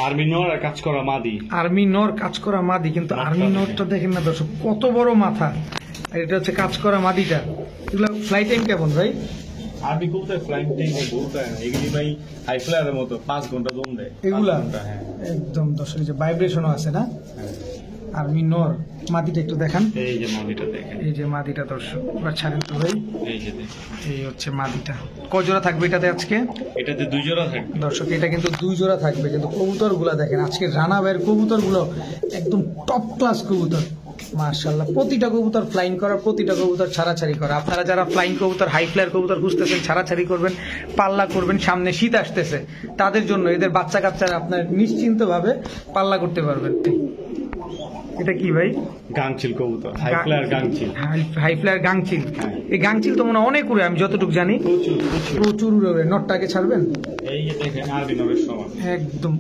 আর্মি নর আর কাজ করা মাদি। আর্মি নর কাজ করা মাদি। কিন্তু আর্মি নরটা দেখেন না দর্শক, কত বড় মাথা। আর এটা হচ্ছে কাজ করা মাদিটা। এগুলো ফ্লাই টাইম কেমন ভাই? আর্মি কবুতর ফ্লাইং টাইম বলতে হয় না, এগুলি ভাই হাই ফ্লায়ারের মতো 5 ঘন্টা দম দেয়। এগুলা 5 ঘন্টা, হ্যাঁ। একদম দর্শক, যে ভাইব্রেশনও আছে না? আর্মি নর। মাদিটা একটু দেখান। এই যে মাদিটা দেখেন। এই যে মাদিটা দর্শক, এবার ছাড়েন তো ভাই। এই যে দেখেন, এই হচ্ছে মাদিটা। কয় জোড়া থাকবে এটাতে আজকে? এটাতে 2 জোড়া থাকবে দর্শক, এটা কিন্তু 2 জোড়া থাকবে। কিন্তু কবুতর গুলা দেখেন, আজকে রানা ভাইয়ের কবুতর গুলো একদম টপ ক্লাস কবুতর। মাশাআল্লাহ, প্রতিটা কবুতর ফ্লাইং করা, প্রতিটা কবুতর ছাড়াছাড়ি করা। আপনারা যারা ফ্লাইং কবুতর, হাই ফ্লায়ার কবুতর খুঁজতেছেন, ছাড়াছাড়ি করবেন, পাল্লা করবেন, সামনে শীত আসতেছে, তাদের জন্য এদের বাচ্চা কাচ্চারা আপনার নিশ্চিন্ত ভাবে পাল্লা করতে পারবেন। এটা কি ভাই? গাংচিল কবুতর, হাই ফ্লায়ার গাংচিল। হাই ফ্লায়ার গাংচিল। এই গাংচিল তো মনে হয় অনেক উড়ে, আমি যতটুকু জানি প্রচুর প্রচুর উড়ে। নটটাকে ছাড়বেন? এই যে দেখেন, আরবি নরের সমান একদম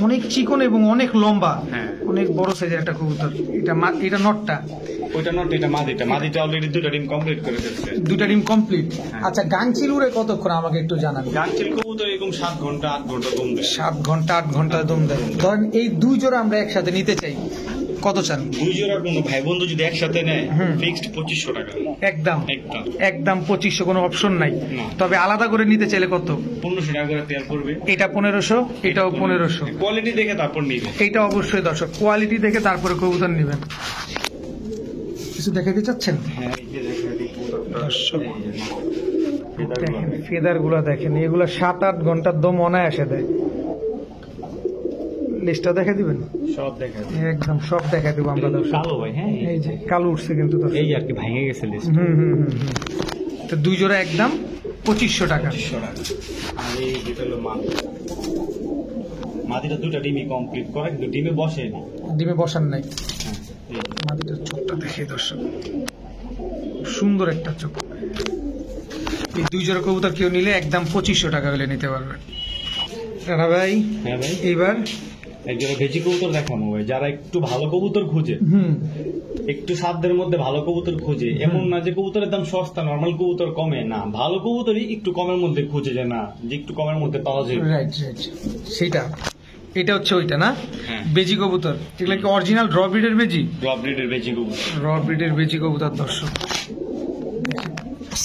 অনেক চিকন এবং অনেক লম্বা। হ্যাঁ, অনেক বড় সাইজের একটা কবুতর। এটা নটটা। ওইটা নট, এটা মাদিটা অলরেডি 2টা ডিম কমপ্লিট করে ফেলছে। 2টা ডিম কমপ্লিট। আচ্ছা, গাংচিল উড়ে কতক্ষণ আমাকে একটু জানান। গাংচিল কবুতর এরকম 7 ঘন্টা 8 ঘন্টা দম দেয়। 7 ঘন্টা 8 ঘন্টা দম দেয়। ধরেন এই 2 জোড়া আমরা একসাথে নিতে চাই, কত চান? দুই জোড়া কোনো ভাই বন্ধু যদি একসাথে নেয় ফিক্সড 2500 টাকা। একদম একদম একদম 2500, কোনো অপশন নাই। না। তবে আলাদা করে নিতে চাইলে কত? 1500 টাকা করে পেয়ার পড়বে। এটা 1500, এটাও 1500। কোয়ালিটি দেখে তারপর নিবে। এটা অবশ্যই দর্শক কোয়ালিটি দেখে তারপরে কবুতর নেবেন। কিছু দেখাতে চাচ্ছেন? হ্যাঁ এই যে দেখেন দর্শক দেখেন ফেদার গুলা দেখেন, এগুলা 7-8 ঘন্টার দম অনায়াসে দেয়। লিস্টটা দেখে দিবেন? সব দেখা একদম সব দেখা দেবো আমরা দর্শক। কালো ভাই। হ্যাঁ এই যে কালো উঠছে কিন্তু দর্শক। এই আর কি ভেঙে গেছে লিস্ট। তো দুই জোড়া একদম 2500 টাকা। 2500 টাকা। আর এই যেটা হলো মাদিটা দুটো ডিমই কমপ্লিট করে, কিন্তু ডিমে বসেনি। ডিমে বসান নাই। হ্যাঁ এই মাদিটার চোখটা দেখে দর্শক, সুন্দর একটা চোখ। এই দুই জোড়া কবুতর কেউ নিলে একদম 2500 টাকা হলে নিতে পারবেন। রানা ভাই হ্যাঁ ভাই, এইবার একজোড়া ভেজি কবুতর দেখাবো ভাই, যারা একটু ভালো কবুতর খুঁজে, একটু সাধ্যের মধ্যে ভালো কবুতর খুঁজে, এমন না যে কবুতরের দাম সস্তা, নর্মাল কবুতর কমে না, ভালো কবুতরই একটু কমের মধ্যে খুঁজে, যে না যে একটু কমের মধ্যে পাওয়া যায়। রাইট রাইট, সেটা এটা হচ্ছে ওইটা না? হ্যাঁ। বেজি কবুতর যেগুলো কি অরিজিনাল র ব্রিডের বেজি? ড্রপ ব্রিডের ভেজি কবুতর। র ব্রিডের বেজি কবুতর দর্শক,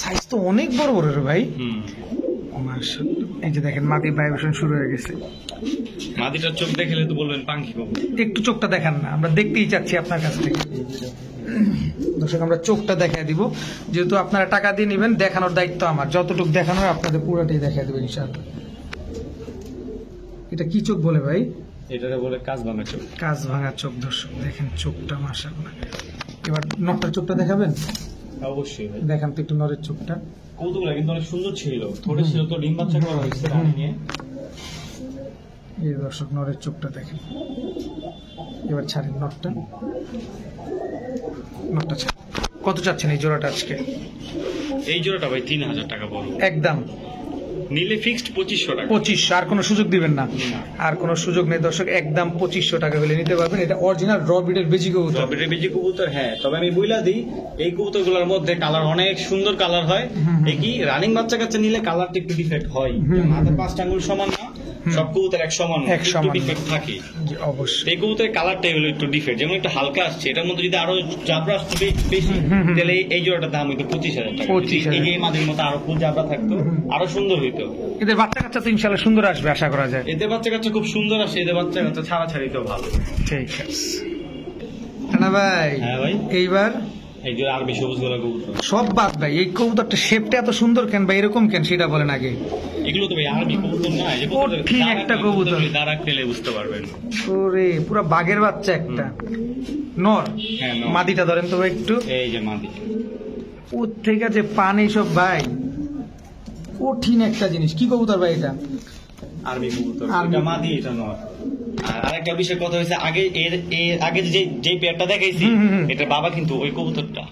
সাইজ তো অনেক বড় বড় রে ভাই। মাশাআল্লাহ, এই যে দেখেন মাটির ভাইব্রেশন শুরু হয়ে গেছে। মাদিটার চোখ দেখলে তো বলবেন পাঙ্খি কবুতর। একটু চোখটা দেখান না, আমরা দেখতেই চাচ্ছি আপনার কাছ থেকে। দর্শক আমরা চোখটা দেখাই দিব, যেহেতু আপনারা টাকা দিয়ে নেবেন, দেখানোর দায়িত্ব আমার। যতটুকু দেখানোর আপনাদের পুরোটাই দেখাই দেবো ইনশাআল্লাহ। এটা কি চোখ বলে ভাই? এটারে বলে কাজ ভাঙা চোখ। কাজ ভাঙা চোখ দর্শক, দেখেন চোখটা মাশাআল্লাহ। এবার নটটার চোখটা দেখাবেন? অবশ্যই ভাই, দেখান তো একটু নরের চোখটা। কবুতরগুলো কিন্তু অনেক সুন্দর ছিল, থোড়ে ছিল তো ডিম বাচ্চা করা হয়েছে রানিংয়ে। এই দর্শক নরের চোখটা দেখেন। এবার ছাড়েন নটটা, নটটা ছাড়েন। কত চাচ্ছেন এই জোড়াটা আজকে? এই জোড়াটা ভাই 3000 টাকা পড়বে একদম নিলে ফিক্সড 2500 টাকা। 2500, আর কোনো সুযোগ দিবেন না? না। আর কোনো সুযোগ নেই দর্শক, একদম 2500 টাকা হলে নিতে পারবেন। এটা অরিজিনাল র ব্রিডের বেজি কবুতর। রবিটের বেজি কবুতর। হ্যাঁ, তবে আমি বইলা দিই, এই কবুতরগুলোর মধ্যে কালার অনেক সুন্দর কালার হয়। এই কি রানিং বাচ্চা কাচ্চা নিলে কালারটা একটু ডিফেক্ট হয়, হাতের 5 আঙ্গুল সমান না, সব কবুতর এক সমান না, এক একটু সমান না। ডিফেক্ট থাকে। জি, অবশ্যই। এই কবুতরের কালারটাই হলো একটু ডিফেক্ট, যেমন একটু হালকা আসছে, এটার মধ্যে যদি আরো জাবরা আসতো বেশি, তাহলে এই জোড়াটার দাম হইতো 25000 টাকা। 25,000 এই যে এই মাদের মতো আরো ফুল জাবরা থাকতো, আরো সুন্দর হইতো। এদের বাচ্চা কাচ্চা তো ইনশাআল্লাহ সুন্দর আসবে আশা করা যায়। এদের বাচ্চা কাচ্চা খুব সুন্দর আসে, এদের বাচ্চা কাচ্চা ছাড়া ছাড়িতেও ভালো। ঠিক আছে রানা ভাই। হ্যাঁ ভাই, এইবার এই যে আরবি সবুজ গোলা কবুতর। সব বাদ ভাই, এই কবুতরটা শেপটা এত সুন্দর কেন ভাই, এরকম কেন সেটা বলেন আগে। এগুলো তো ভাই আরবি কবুতর না, এই যে কঠিন একটা কবুতর। দাঁড়াক পেলে বুঝতে পারবেন। ওরে পুরো বাঘের বাচ্চা একটা নর। হ্যাঁ, নর। মাদিটা ধরেন তো ভাই একটু, এই যে মাদি, ওর থেকে যে পানি সব ভাই, কঠিন একটা জিনিস। কি কবুতর ভাই এটা? আরবি কবুতর। আরবি। এটা মাদি, এটা নর। আর আরেকটা বিষয় কথা হয়েছে, আগে এর আগে যে পেয়ারটা দেখাইছি, এটা বাবা কিন্তু ওই কবুতরটা,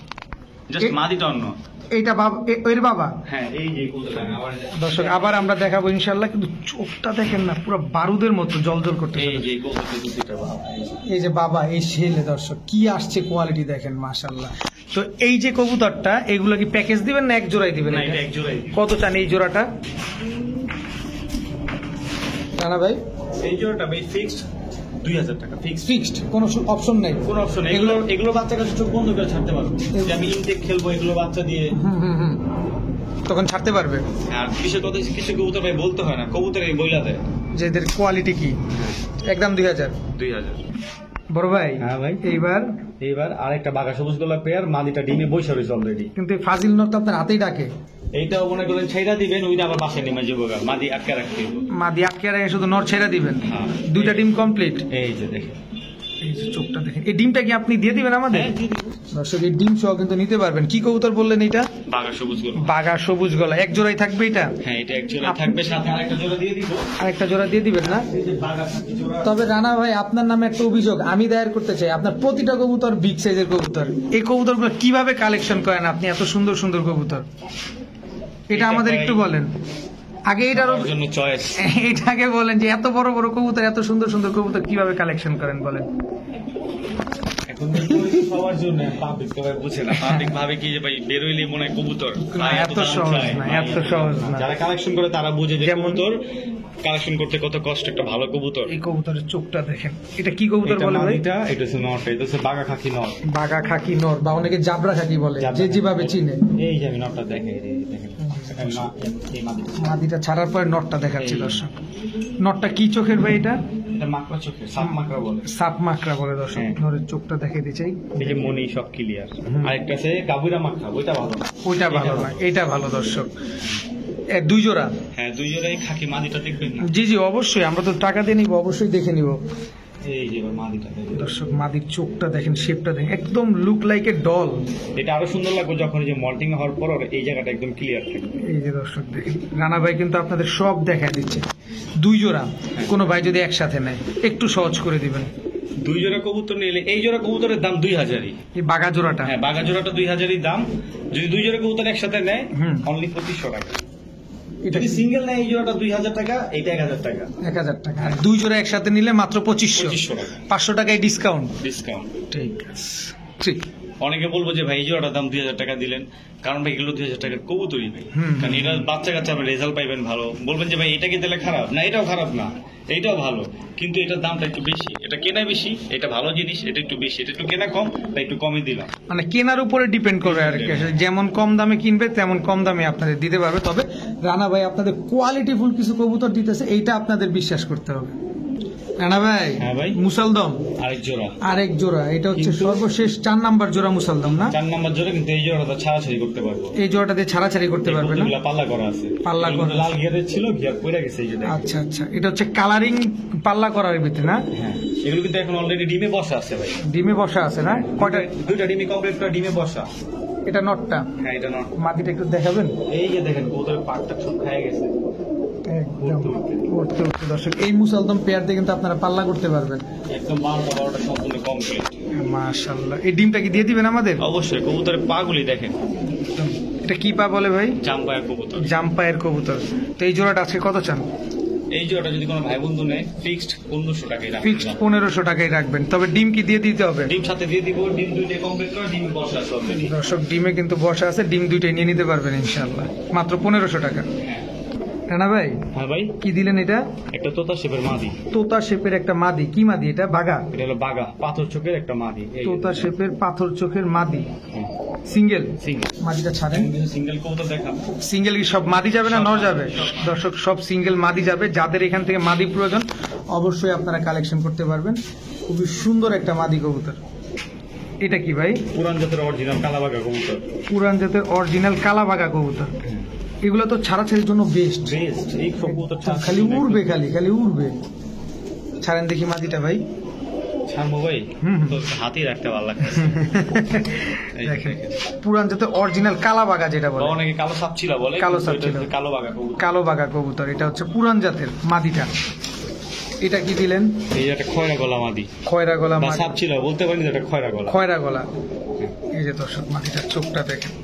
জাস্ট মাদিটা অন্য। এইটা বাবা, এর বাবা। হ্যাঁ, এই যে কবুতরটা আবার দর্শক আবার আমরা দেখাবো ইনশাল্লাহ, কিন্তু চোখটা দেখেন না, পুরো বারুদের মতো জলজল করতে। এই যে কবুতরটা দুইটা বাবা। এই যে বাবা, এই ছেলে দর্শক কি আসছে, কোয়ালিটি দেখেন মাশাআল্লাহ। তো এই যে কবুতরটা, এগুলো কি প্যাকেজ দিবেন না এক জোড়াই দিবেন? না, এটা এক জোড়াই। কত চান এই জোড়াটা রানা ভাই? এই জোড়াটা ভাই ফিক্সড 2000 টাকা ফিক্সড। ফিক্সড, কোনো অপশন নাই? কোনো অপশন নেই। এগুলো বাচ্চা কাছে চোখ বন্ধ করে ছাড়তে পারবো, যে আমি ইনটেক খেলবো এগুলো বাচ্চা দিয়ে, তখন ছাড়তে পারবে। আর বিশেষ কথা কিছু কবুতর ভাই বলতে হয় না, কবুতর এই বইলা দেয় যে এদের কোয়ালিটি কি, একদম 2000। 2000। বড় ভাই। হ্যাঁ ভাই, এইবার আরেকটা বাঘা সবুজ গোলা পেয়ার, মাদিটা ডিমে বসে রয়েছে অলরেডি। কিন্তু এই ফাজিল নর তো আপনার হাতেই ডাকে। এইটাও মনে করলেন ছেড়া দিবেন, ওইটা আবার বাসায় নেমে যাবো, মাদি আটকে রাখতে হবে। মাদি আটকে রেখে শুধু নর ছেড়ে দিবেন। হ্যাঁ। দুইটা ডিম কমপ্লিট। এই যে দেখেন, এই যে চোখটা দেখেন। এই ডিমটা কি আপনি দিয়ে দিবেন আমাদের? হ্যাঁ, দিয়ে দিব। দর্শক এই ডিম সহ কিন্তু নিতে পারবেন। কি কবুতর বললেন এটা? বাঘা সবুজ গোলা। বাঘা সবুজ গলা, এক জোড়াই থাকবে এটা? হ্যাঁ, এটা এক জোড়া থাকবে, সাথে আরেকটা জোড়া দিয়ে দিব। আরেকটা জোড়া দিয়ে দিবেন না? এই যে বাঘা সাথে জোড়া। তবে রানা ভাই আপনার নামে একটা অভিযোগ আমি দায়ের করতে চাই, আপনার প্রতিটা কবুতর বিগ সাইজের কবুতর। এই কবুতরগুলো কিভাবে কালেকশন করেন আপনি, এত সুন্দর সুন্দর কবুতর? এটা আমাদের একটু বলেন আগে। এটার আমার জন্য চয়েস। এটাকে বলেন যে এত বড় বড় কবুতর, এত সুন্দর সুন্দর কবুতর কিভাবে কালেকশন করেন বলেন। এখন সবার জন্য, পাবলিক তো ভাই বুঝে না, পাবলিক ভাবে কি যে ভাই বেরোইলে মনে হয় কবুতর। না, এত সহজ না, এত সহজ না। যারা কালেকশন করে তারা বুঝে যে যেমন- কবুতর কালেকশন করতে কত কষ্ট একটা ভালো কবুতর। এই কবুতরের চোখটা দেখেন, এটা কি কবুতর বলে ভাই? এটা হচ্ছে নট, এটা হচ্ছে বাঘা খাকি নট। বাঘা খাকি নর বা অনেকে জাবরা খাকি বলে, যে যেভাবে চিনে। এই যে আমি নটটা দেখে দেখেন, এই মাদিটা ছাড়ার পরে নটটা দেখাচ্ছি দর্শক। নটটা কি চোখের ভাই এটা? এটা মাকড়া চোখের, সাপ মাকড়া বলে। সাপ মাকড়া বলে দর্শক। হ্যাঁ। নরের চোখটা দেখে দিতে চাই। এই যে মনি সব ক্লিয়ার। আরেকটা আছে গাবুরা মাকড়া, ওইটা ভালো না। ওইটা ভালো না, এটা ভালো দর্শক। দুই জোড়া? হ্যাঁ, দুই জোড়াই খাকি। মাদিটা দেখবেন না? জি জি অবশ্যই, আমরা তো টাকা দিয়ে নিব, অবশ্যই দেখে নিব। এই যে এবার মাদিটা দেখবেন দর্শক মাদির চোখটা দেখেন, শেপটা দেখেন, একদম লুক লাইক এ ডল। এটা আরো সুন্দর লাগবে যখন এই যে মল্টিং হওয়ার পর এই জায়গাটা একদম ক্লিয়ার থাকবে। এই যে দর্শক দেখেন, রানা ভাই কিন্তু আপনাদের সব দেখা দিচ্ছে। দুই জোড়া, কোনো ভাই যদি একসাথে নেয় একটু সহজ করে দিবেন। দুই জোড়া কবুতর নিলে এই জোড়া কবুতরের দাম 2000-ই। এই বাঘা জোড়াটা? হ্যাঁ, বাঘা জোড়াটা 2000-ই দাম। যদি দুই জোড়া কবুতর একসাথে নেয় অনলি 2500 টাকা। এটা যদি সিঙ্গেল নেয় এই জোড়াটা 2000 টাকা, এটা 1000 টাকা। 1000 টাকা। আর দুই জোড়া একসাথে নিলে মাত্র 2500 টাকা। 500 টাকায় ডিসকাউন্ট। ডিসকাউন্ট। ঠিক আছে, ঠিক। অনেকে বলবো যে ভাই এই জোড়াটার দাম 2000 টাকা দিলেন, কারণ ভাই এগুলো 2000 টাকার কবুতরই ভাই। কারণ এটা বাচ্চা কাচ্চা আপনি রেজাল্ট পাইবেন ভালো। বলবেন যে ভাই এটাকে দিলে খারাপ না, এটাও খারাপ না, এইটাও ভালো, কিন্তু এটার দামটা একটু বেশি। এটা কেনা বেশি, এটা ভালো জিনিস, এটা একটু বেশি। এটা একটু কেনা কম, তাই একটু কমই দিলাম। মানে কেনার উপরে ডিপেন্ড করবে আর কি। যেমন কম দামে কিনবে তেমন কম দামে আপনাদের দিতে পারবে। তবে রানা ভাই আপনাদের কোয়ালিটিফুল কিছু কবুতর দিতেছে, এইটা আপনাদের বিশ্বাস করতে হবে। রানা ভাই? হ্যাঁ ভাই। মুসালদম আরেক জোড়া। আরেক জোড়া, এটা হচ্ছে সর্বশেষ 4 নাম্বার জোড়া মুসালদম না? 4 নাম্বার জোড়া, কিন্তু এই জোড়াটা ছাড়াছাড়ি করতে পারবো। এই জোড়াটা দিয়ে ছাড়াছাড়ি করতে পারবে না? এগুলা পাল্লা করা আছে। পাল্লা করা। লাল গিয়ারের ছিল, গিয়ার পড়ে গেছে এই যে দেখেন। আচ্ছা আচ্ছা, এটা হচ্ছে কালারিং পাল্লা করার ভিতরে না? হ্যাঁ, এগুলো কিন্তু এখন অলরেডি ডিমে বসা আছে ভাই। ডিমে বসা আছে না? কয়টা? দুইটা ডিমে কমপ্লিট করে ডিমে বসা। এটা নটটা? হ্যাঁ, এটা নট। মাটিটা একটু দেখাবেন? এই যে দেখেন কবুতরের পাটটা সব খেয়ে গেছে একদম উঠতে উঠতে দর্শক। এই মুসালদম পেয়ার দিয়ে কিন্তু আপনারা পাল্লা করতে পারবেন একদম। 12টা সম্পূর্ণ কমপ্লিট। মাশাআল্লাহ। এই ডিমটা কি দিয়ে দিবেন আমাদের? অবশ্যই। কবুতরের পাগুলি দেখেন, এটা কি পা বলে ভাই? জাম্পায়ের কবুতর। জাম্পায়ের কবুতর। তো এই জোড়াটা আজকে কত চান? এই জোড়াটা যদি কোনো ভাই বন্ধু নেয় ফিক্সড 1500 টাকায় রাখবেন। ফিক্সড 1500 টাকায় রাখবেন। তবে ডিম কি দিয়ে দিতে হবে? ডিম সাথে দিয়ে দিব। ডিম দুইটা কমপ্লিট করে ডিম বসা আছে অলরেডি। দর্শক ডিমে কিন্তু বসা আছে, ডিম দুইটাই নিয়ে নিতে পারবেন ইনশাআল্লাহ, মাত্র 1500 টাকা। হ্যাঁ। রানা ভাই? হ্যাঁ ভাই। কি দিলেন এটা? একটা তোতা শেপের মাদি। তোতা শেপের একটা মাদি। কি মাদি এটা? বাঘা? এটা হলো বাঘা, পাথর চোখের একটা মাদি। তোতা শেপের পাথর চোখের মাদি, হ্যাঁ, সিঙ্গেল। সিঙ্গেল। মাদিটা ছাড়েন। সিঙ্গেল কবুতর দেখাবো। সিঙ্গেল কি সব মাদি যাবে না নর যাবে? দর্শক সব সিঙ্গেল মাদি যাবে। যাদের এখান থেকে মাদি প্রয়োজন অবশ্যই আপনারা কালেকশন করতে পারবেন। খুবই সুন্দর একটা মাদি কবুতর। এটা কি ভাই? পুরান জাতের অরিজিনাল কালাবাঘা কবুতর। পুরান জাতের অরিজিনাল কালাবাঘা কবুতর। এগুলো তো ছাড়াছাড়ির জন্য বেস্ট। বেস্ট। এই কবুতর খালি উড়বে, খালি উড়বে। ছাড়েন দেখি মাদিটা ভাই। ছাড়বো ভাই? তো হাতি রাখতে ভালো লাগছে। দেখেন পুরান জাতের অরিজিনাল কালাবাঘা যেটা বলে, অনেকে কালো সাপচিলা বলে, কালো সাপচিলা। কালো বাঘা কবুতর। কালো বাঘা কবুতর। এটা হচ্ছে পুরান জাতের মাদিটা। এটা কি দিলেন? এই একটা খয়রা গলা মাদি। খয়রা গলা বা মাদি। সাপচিলা বলতে পারি, এটা খয়রা গলা। খয়রা গলা। এই যে দর্শক মাদিটার চোখটা দেখেন।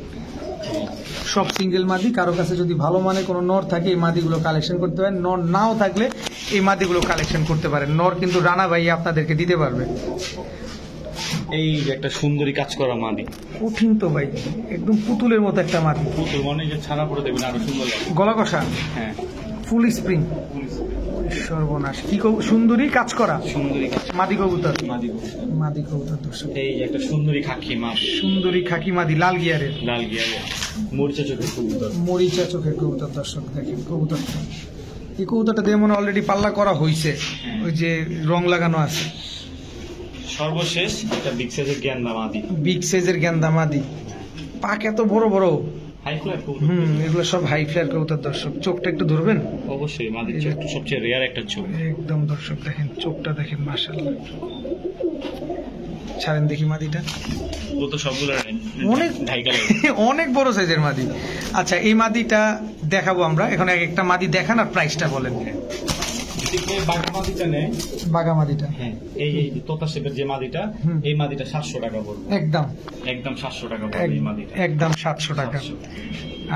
সব সিঙ্গেল মাদি। কারো কাছে যদি ভালো মানে কোনো নর থাকে এই মাদিগুলো কালেকশন করতে পারেন। নর নাও থাকলে এই মাদিগুলো কালেকশন করতে পারেন। নর কিন্তু রানা ভাই আপনাদেরকে দিতে পারবে। এই যে একটা সুন্দরী কাজ করা মাদি। কঠিন তো ভাই, একদম পুতুলের মতো একটা মাদি। পুতুল মনে যে ছানা পড়ে দেবেন আরো সুন্দর লাগে। গলা কষা, হ্যাঁ, ফুল স্প্রিং। সর্বনাশ, কি সুন্দরী কাজ করা সুন্দরী কাজ মাদি কবুতর। মাদি কবুতর। মাদি কবুতর দর্শক। এই যে একটা সুন্দরী খাকি মাছ। সুন্দরী খাকি মাদি, লাল গিয়ারের। লাল গিয়ারে মরিচা চোখের কবুতর। মরিচা চোখের কবুতর দর্শক দেখেন কবুতরটা। এই কবুতরটা দিয়ে মনে অলরেডি পাল্লা করা হয়েছে, ওই যে রং লাগানো আছে। সর্বশেষ একটা বিগ সাইজের গ্যান্দা মাদি। বিগ সাইজের গ্যান্দা মাদি। পাক এত বড় বড়। হাই ফ্লাইট কবুতর। এগুলো সব হাই ফ্লায়ার কবুতর দর্শক। চোখটা একটু ধরবেন? অবশ্যই। মাদির চোখ সবচেয়ে রেয়ার একটা চোখ। একদম দর্শক দেখেন চোখটা দেখেন, মাশাআল্লাহ। ছাড়েন দেখি মাদিটা। ও তো সবগুলো অনেক অনেক বড় সাইজের মাদি। আচ্ছা, এই মাদিটা দেখাবো আমরা এখন। এক একটা মাদি দেখান আর প্রাইসটা বলেন। বাঘা মাদিটা নেয়, বাঘা মাদিটা। হ্যাঁ, এই তোতা শেপের যে মাদিটা, এই মাদিটা 700 টাকা পড়বে। একদম একদম 700 টাকা পড়বে এই মাদিটা। একদম 700 টাকা।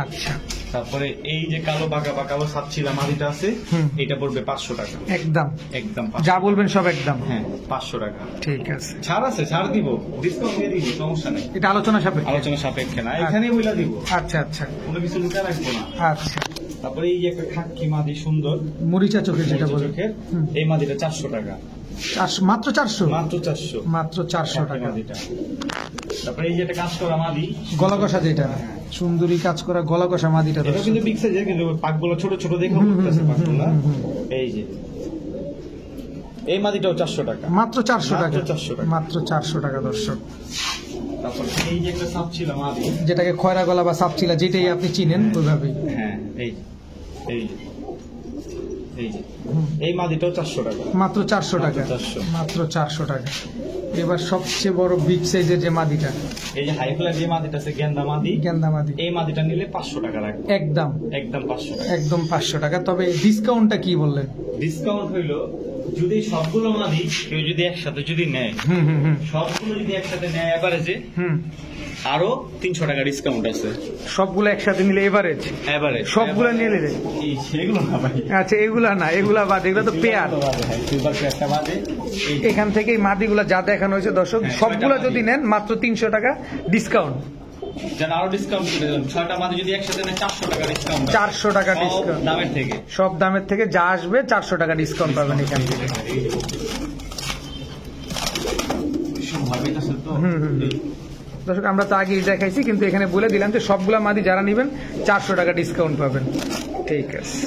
আচ্ছা, তারপরে এই যে কালো বাঘা বা কালো সাপচিলা মাদিটা আছে, এটা পড়বে 500 টাকা। একদম একদম যা বলবেন সব একদম। হ্যাঁ, 500 টাকা। ঠিক আছে, ছাড় আছে, ছাড় দিব, ডিসকাউন্ট দিয়ে দিব, সমস্যা নেই। এটা আলোচনা সাপেক্ষে। আলোচনা সাপেক্ষে না, এখানেই বইলা দিব। আচ্ছা আচ্ছা, কোনো কিছু লুকা রাখবো না। আচ্ছা। তারপরে এই যে একটা খাকি মাদি সুন্দর মরিচা চোখের যেটা বলে চোখের, এই মাদিটা 400 টাকা, 400, মাত্র 400, মাত্র 400 মাত্র 400 টাকা। মাদিটা। তারপরে এই যে একটা কাজ করা মাদি, গলা কষা যেটা সুন্দরী কাজ করা গলা কষা মাদিটা এটা দর্শক। কিন্তু বিগ সাইজের, কিন্তু পাকগুলো ছোট ছোট দেখে উঠতেছে পাকগুলো। এই যে এই মাদিটাও 400 টাকা, মাত্র 400 টাকা, মাত্র 400 টাকা। মাত্র 400 টাকা দর্শক। তারপর এই যে একটা সাপ ছিল মাদি, যেটাকে খয়রা গলা বা সাপচিলা যেটাই আপনি চিনেন ওইভাবেই। হ্যাঁ এই যে এই যে এই যে এই মাদিটাও 400 টাকা, মাত্র 400 টাকা, মাত্র 400 মাত্র 400 টাকা। এবার সবচেয়ে বড় বিগ সাইজের যে মাদিটা, এই যে হাই ফ্লার যে মাদিটা আছে গেন্দা মাদি, গেন্দা মাদি, এই মাদিটা নিলে 500 টাকা রাখবে, একদম একদম 500 টাকা। একদম 500 টাকা। তবে ডিসকাউন্টটা কি বললেন? ডিসকাউন্ট হইলো যদি সবগুলো মাদি কেউ যদি একসাথে যদি নেয়, হুম হুম হুম সবগুলো যদি একসাথে নেয় এভারেজে হুম আরো 300 টাকা ডিসকাউন্ট আছে। সবগুলো একসাথে নিলে এভারেজ এভারেজ সবগুলো নিলে রে। সেগুলো না ভাই, আচ্ছা এগুলা না, এগুলা বাদ, এগুলা তো পেয়ার। সিলভার একটা বাদে এই এখান থেকে এই মাদিগুলা যা দেখানো হয়েছে দর্শক, হ্যাঁ, সবগুলা ছয়টা যদি মাদি। নেন মাত্র 300 টাকা ডিসকাউন্ট। যেন আরো ডিসকাউন্ট করে দেন, 6টা মাদি যদি একসাথে নেয় 400 টাকা ডিসকাউন্ট, 400 টাকা ডিসকাউন্ট। দামের থেকে। সব দামের থেকে যা আসবে 400 টাকা ডিসকাউন্ট পাবেন এখান থেকে। ভাবিত আছে তো হুম, হুম, হুম। দর্শক আমরা তো আগেই দেখাইছি, কিন্তু এখানে বলে দিলাম যে সবগুলা মাদি যারা নেবেন 400 টাকা ডিসকাউন্ট পাবেন। ঠিক আছে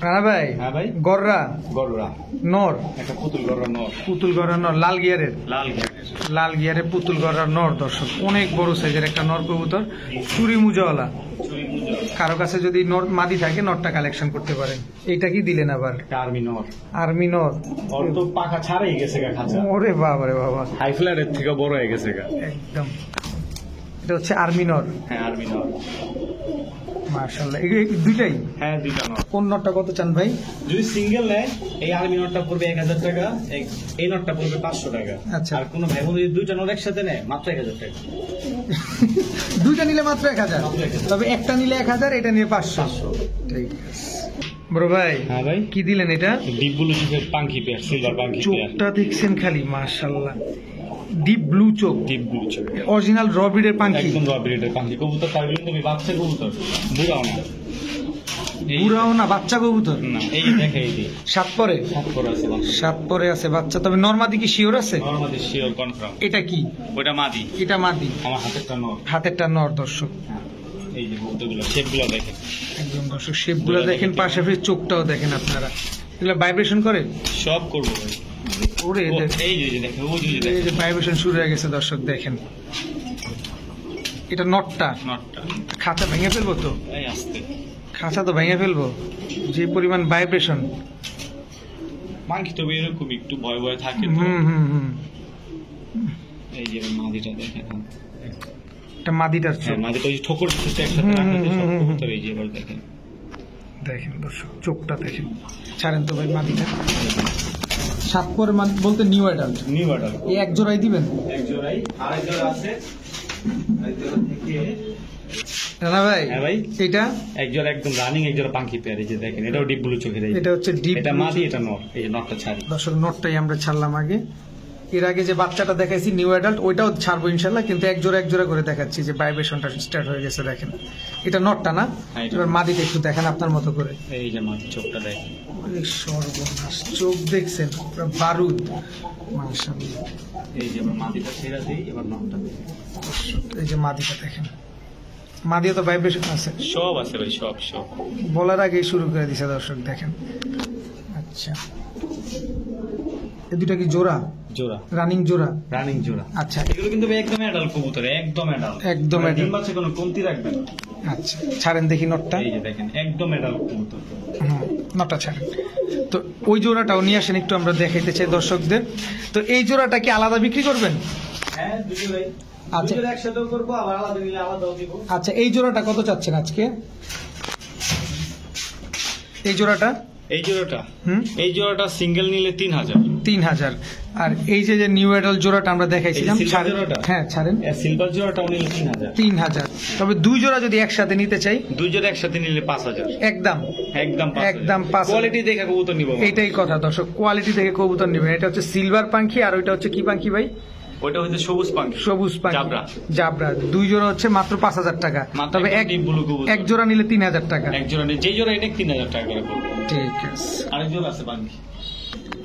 রানা ভাই। হ্যাঁ ভাই। গররা গররা নর, একটা পুতুল গররা নর, পুতুল গররা নর, লাল গিয়ারের, লাল গিয়ারের। লাল গিয়ারের পুতুল গররা নর দর্শক। অনেক বড় সাইজের একটা নর কবুতর, চুরি মুজাওয়ালা। চুরি মুজা, কারো কাছে যদি নর মাদি থাকে নরটা কালেকশন করতে পারেন। এইটা কি দিলেন আবার? আর্মি নর। আর্মি নর। ওর তো পাখা ছাড়াই গেছে গা খাঁচা, ওরে বাবা রে বাবা, হাই ফ্লারের থেকে বড় হয়ে গেছে গা। একদম। এটা হচ্ছে আর্মি নর, হ্যাঁ আর্মি নর, মাশাআল্লাহ। এই দুইটাই? হ্যাঁ দুইটা নর। কোন নরটা কত চান ভাই? যদি সিঙ্গেল নেয় এই আর্মি নটটা পড়বে 1000 টাকা, এই নটটা পড়বে 500 টাকা। আচ্ছা। আর কোন ভাই বোন যদি দুইটা নট একসাথে নেয় মাত্র 1000 টাকা। দুইটা নিলে মাত্র 1000, মাত্র 1000। তবে একটা নিলে 1000, এটা নিয়ে 500। ঠিক আছে বড় ভাই। হ্যাঁ ভাই। কি দিলেন এটা? ডিপ ব্লু চোখের পাঙ্কি পেয়ার, সিলভার পাঙ্কি পেয়ার। চোখটা দেখছেন খালি, মাশাআল্লাহ, ডিপ ব্লু চোখ, ডিপ ব্লু চোখ, অরিজিনাল রবিডের পাখি। একদম রবিরেটের পাঙ্কি কবুতর। তার কিন্তু তুমি বাচ্চা কবুতর, বুড়াও না, এই- বুড়াও না, বাচ্চা কবুতর। না এই দেখে এই যে সাত পরে, সাত করে আছে বাচ্চা। সাত পরে আছে বাচ্চা। তবে নরমাদি কি শিওর আছে? Normally sure confirm. এটা কি? ওইটা মাদি, এটা মাদি, আমার হাতেরটা নর। হাতেরটা নর দর্শক। হ্যাঁ, এই যে কবুতরগুলো শেপগুলো দেখেন, একদম দর্শক শেপগুলো দেখেন, পাশাপাশি চোখটাও দেখেন আপনারা। এগুলো ভাইব্রেশন করে? সব করবো ভাই। ওরে ও, দেখ- এই যে দেখেন, ওই যে এই দেখেন যে ভাইব্রেশন শুরু হয়ে গেছে দর্শক দেখেন। এটা নটটা, নটটা, খাঁচা ভেঙে ফেলবো তো, এই আসতে খাঁচা তো ভেঙে ফেলবো, যে পরিমাণ ভাইব্রেশন। মাংকি তো এরকম একটু ভয় ভয় থাকে তো। হুম হুম হুম। এই যে মাদিটা দেখেন, এটা মাদিটার চোখ হ্যাঁ মাদিটা ওই যে ঠোকর দিচ্ছে একসাথে হুম, রাখতে হুম, সব হুম, কবুতর। এই যে এবার দেখেন, দেখেন দর্শক, চোখটা দেখেন। ছাড়েন তো ভাই মাদিটা। সাত পরে বলতে নিউ অ্যাডাল্ট। নিউ অর্ডার এই এক জোড়াই দিবেন? এক জোড়াই, আরেক জোড়া আছে, এক জোড়া থেকে রানা ভাই। হ্যাঁ ভাই। এটা এক জোড়া একদম রানিং, এক জোড়া পাঙ্কি পেয়ার। এই যে দেখেন, এটাও ডিপ ব্লু চোখের। এই যে, এটা হচ্ছে ডিপ এটা মাদি, এটা নর। এই যে নরটা ছাড়ি। দর্শক নটটাই আমরা ছাড়লাম আগে। এর আগে যে বাচ্চাটা দেখাইছি নিউ অ্যাডাল্ট, ওইটাও ছাড়বো ইনশাল্লাহ, কিন্তু এক জোড়া করে দেখাচ্ছি যে ভাইব্রেশনটা স্টার্ট হয়ে গেছে দেখেন। এটা নটটা না? হ্যাঁ, এটা এবার মাদিটা একটু দেখেন আপনার মতো করে। এই যে মাদি চোখটা দেখেন, ওরে সর্বনাশ, চোখ দেখছেন পুরো বারুদ, মাশাআল্লাহ। এই যে এবার মাদিটা ছেড়ে দিই, এবার নরটা দেখেন। এই যে মাদিটা দেখেন, মাদিও তো ভাইব্রেশন আছে, সব আছে ভাই, সব সব। বলার আগেই শুরু করে দিছে দর্শক দেখেন। আচ্ছা, এই দুটা কি জোড়া? জোড়া, রানিং জোড়া? রানিং জোড়া। আচ্ছা এগুলো কিন্তু ভাই একদম অ্যাডাল্ট কবুতর, একদম অ্যাডাল্ট, একদম adult। ডিম বাচ্চা কোনো কমতি রাখবেন না। আচ্ছা, ছাড়েন দেখি নটটা। এই যে দেখেন, একদম অ্যাডাল্ট কবুতর। হুম, নটটা ছাড়েন। তো ওই জোড়াটাও নিয়ে আসেন, একটু আমরা দেখাইতে চাই দর্শকদের। তো এই জোড়াটা কি আলাদা বিক্রি করবেন? হ্যাঁ দুটো ভাই, আচ্ছা। দুটো একসাথেও করবো, আবার আলাদা নিলে আলাদাও দিব। আচ্ছা, এই জোড়াটা কত চাচ্ছেন আজকে? এই জোড়াটা? এই জোড়াটা, হুম, এই জোড়াটা সিঙ্গেল নিলে 3000। 3000। আর এই যে যে নিউ অ্যাডাল্ট জোড়াটা আমরা দেখাইছিলাম, এই যে silver ছাড়েন। জোড়াটা? হ্যাঁ ছাড়েন। সিলভার জোড়াটাও নিলে 3000। 3000। তবে দুই জোড়া যদি একসাথে নিতে চাই, দুই জোড়া একসাথে নিলে 5000। একদম একদম একদম 5000। কোয়ালিটি দেখে কবুতর নিব। এইটাই কথা দর্শক, কোয়ালিটি থেকে কবুতর নেবেন। এটা হচ্ছে সিলভার পাখি, আর ওইটা হচ্ছে কি পাখি ভাই? ওইটা হচ্ছে সবুজ পাখি। সবুজ পাখি জাবরা। জাবরা 2 জোড়া হচ্ছে মাত্র 5,000 টাকা, মাত্র তবে একটা ডিপ ব্লু কবুতর। এক জোড়া নিলে 3,000 টাকা। এক জোড়া যে জোড়া এটা 3,000 টাকা করে পড়বে। ঠিক আছে আরেক জোড়া আছে পাখি।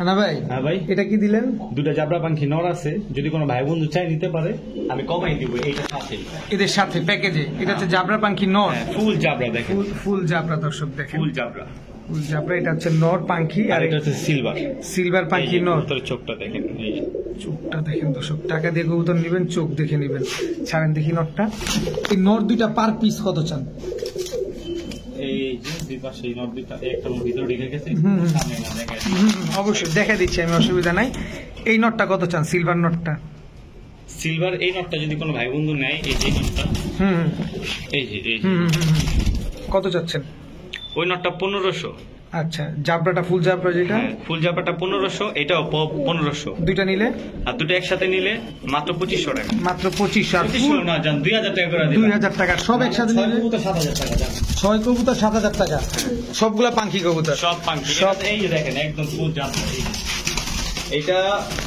না ভাই, হ্যাঁ ভাই, এটা কি দিলেন? দুটা জাবরা পাখি নর আছে, যদি কোনো ভাই বন্ধু চাই নিতে পারে আমি কমাই দিব এইটা সাথে। এদের সাথে প্যাকেজে এটা হচ্ছে জাবরা পাখি নর, ফুল জাবরা দেখেন, ফুল জাবরা দর্শক দেখেন, ফুল জাবরা। ফুল জাবরা এটা হচ্ছে নর পাখি, আর আর এটা হচ্ছে সিলভার। সিলভার পাখি নর। তোর চোখটা দেখেন, এই যে। চোখটা দেখেন দর্শক, টাকা দিয়ে কবুতর নেবেন, চোখ দেখে নেবেন। ছাড়েন দেখি নরটা। এই নর দুইটা পার পিস কত চান? এই যে দুই পাশে এই নর দুইটা একটা ভিতরে ঢুকে গেছে, সামনে না দেখা যাচ্ছে। অবশ্যই দেখা দিচ্ছি আমি, অসুবিধা নাই। এই নটটা কত চান, সিলভার নটটা? সিলভার এই নটটা যদি কোনো ভাই বন্ধু নেয়, এই যে নটটা, হুম এই যে এই যে। হুম হুম, হুম, হুম। কত চাচ্ছেন? ওই নটটা 1500। আচ্ছা, জাবরাটা ফুল জাবরা যেটা, হ্যাঁ, ফুল জাবরাটা 1500, এটাও 1500। দুইটা নিলে আর দুটো একসাথে নিলে মাত্র 2500 টাকা। মাত্র 2500। আর 2500 না জান, 2000 টাকা করে দিলাম। 2000 টাকা সব একসাথে নিলে 7000 টাকা জান। 6 কবুতর 7,000 টাকা, সবগুলা পাখি কবুতর। সব পাখি সব। এই যে দেখেন একদম ফুল জাবরা। এইটা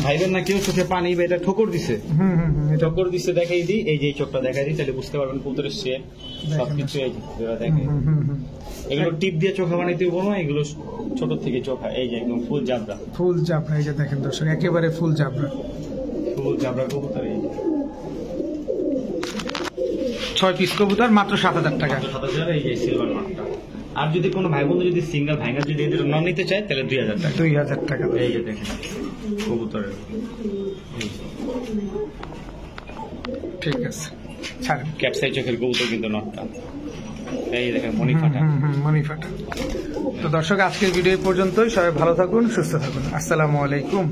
ভাইবেন না কেউ চোখে পানি বা এটা ঠোকর দিছে, হুম হুম হুম, এটা ঠোকর দিছে দেখাই দিই। এই যে এই চোখটা দেখাই দিই, তাহলে বুঝতে পারবেন কবুতরের শেপ সবকিছু। এই যে দেখেন, হুম হুম হুম। এগুলো টিপ দিয়ে চোখা বানাইতে বলো না, এগুলো ছোট থেকে চোখা। এই যে একদম ফুল জাবরা, ফুল জাবরা, এই যে দেখেন দর্শক, একেবারে ফুল জাবরা। ফুল জাবরা কবুতর। এই 6 পিস কবুতর মাত্র 7,000 টাকা। 7,000। এই যে সিলভার মার্কটা। আর যদি কোনো ভাই বন্ধু যদি সিঙ্গেল ভাইঙ্গা যদি এদের নন নিতে চায়, তাহলে 2000 টাকা। 2000 টাকা। এই যে দেখেন কবুতরের, এই যে। ঠিক আছে, ছাড়েন। ক্যাপসাই চোখের কবুতর কিন্তু নটটা। এই দেখেন মনি ফাটা। মনি ফাটা। তো দর্শক, আজকের ভিডিও পর্যন্তই। সবাই ভালো থাকুন, সুস্থ থাকুন। আসসালামু আলাইকুম।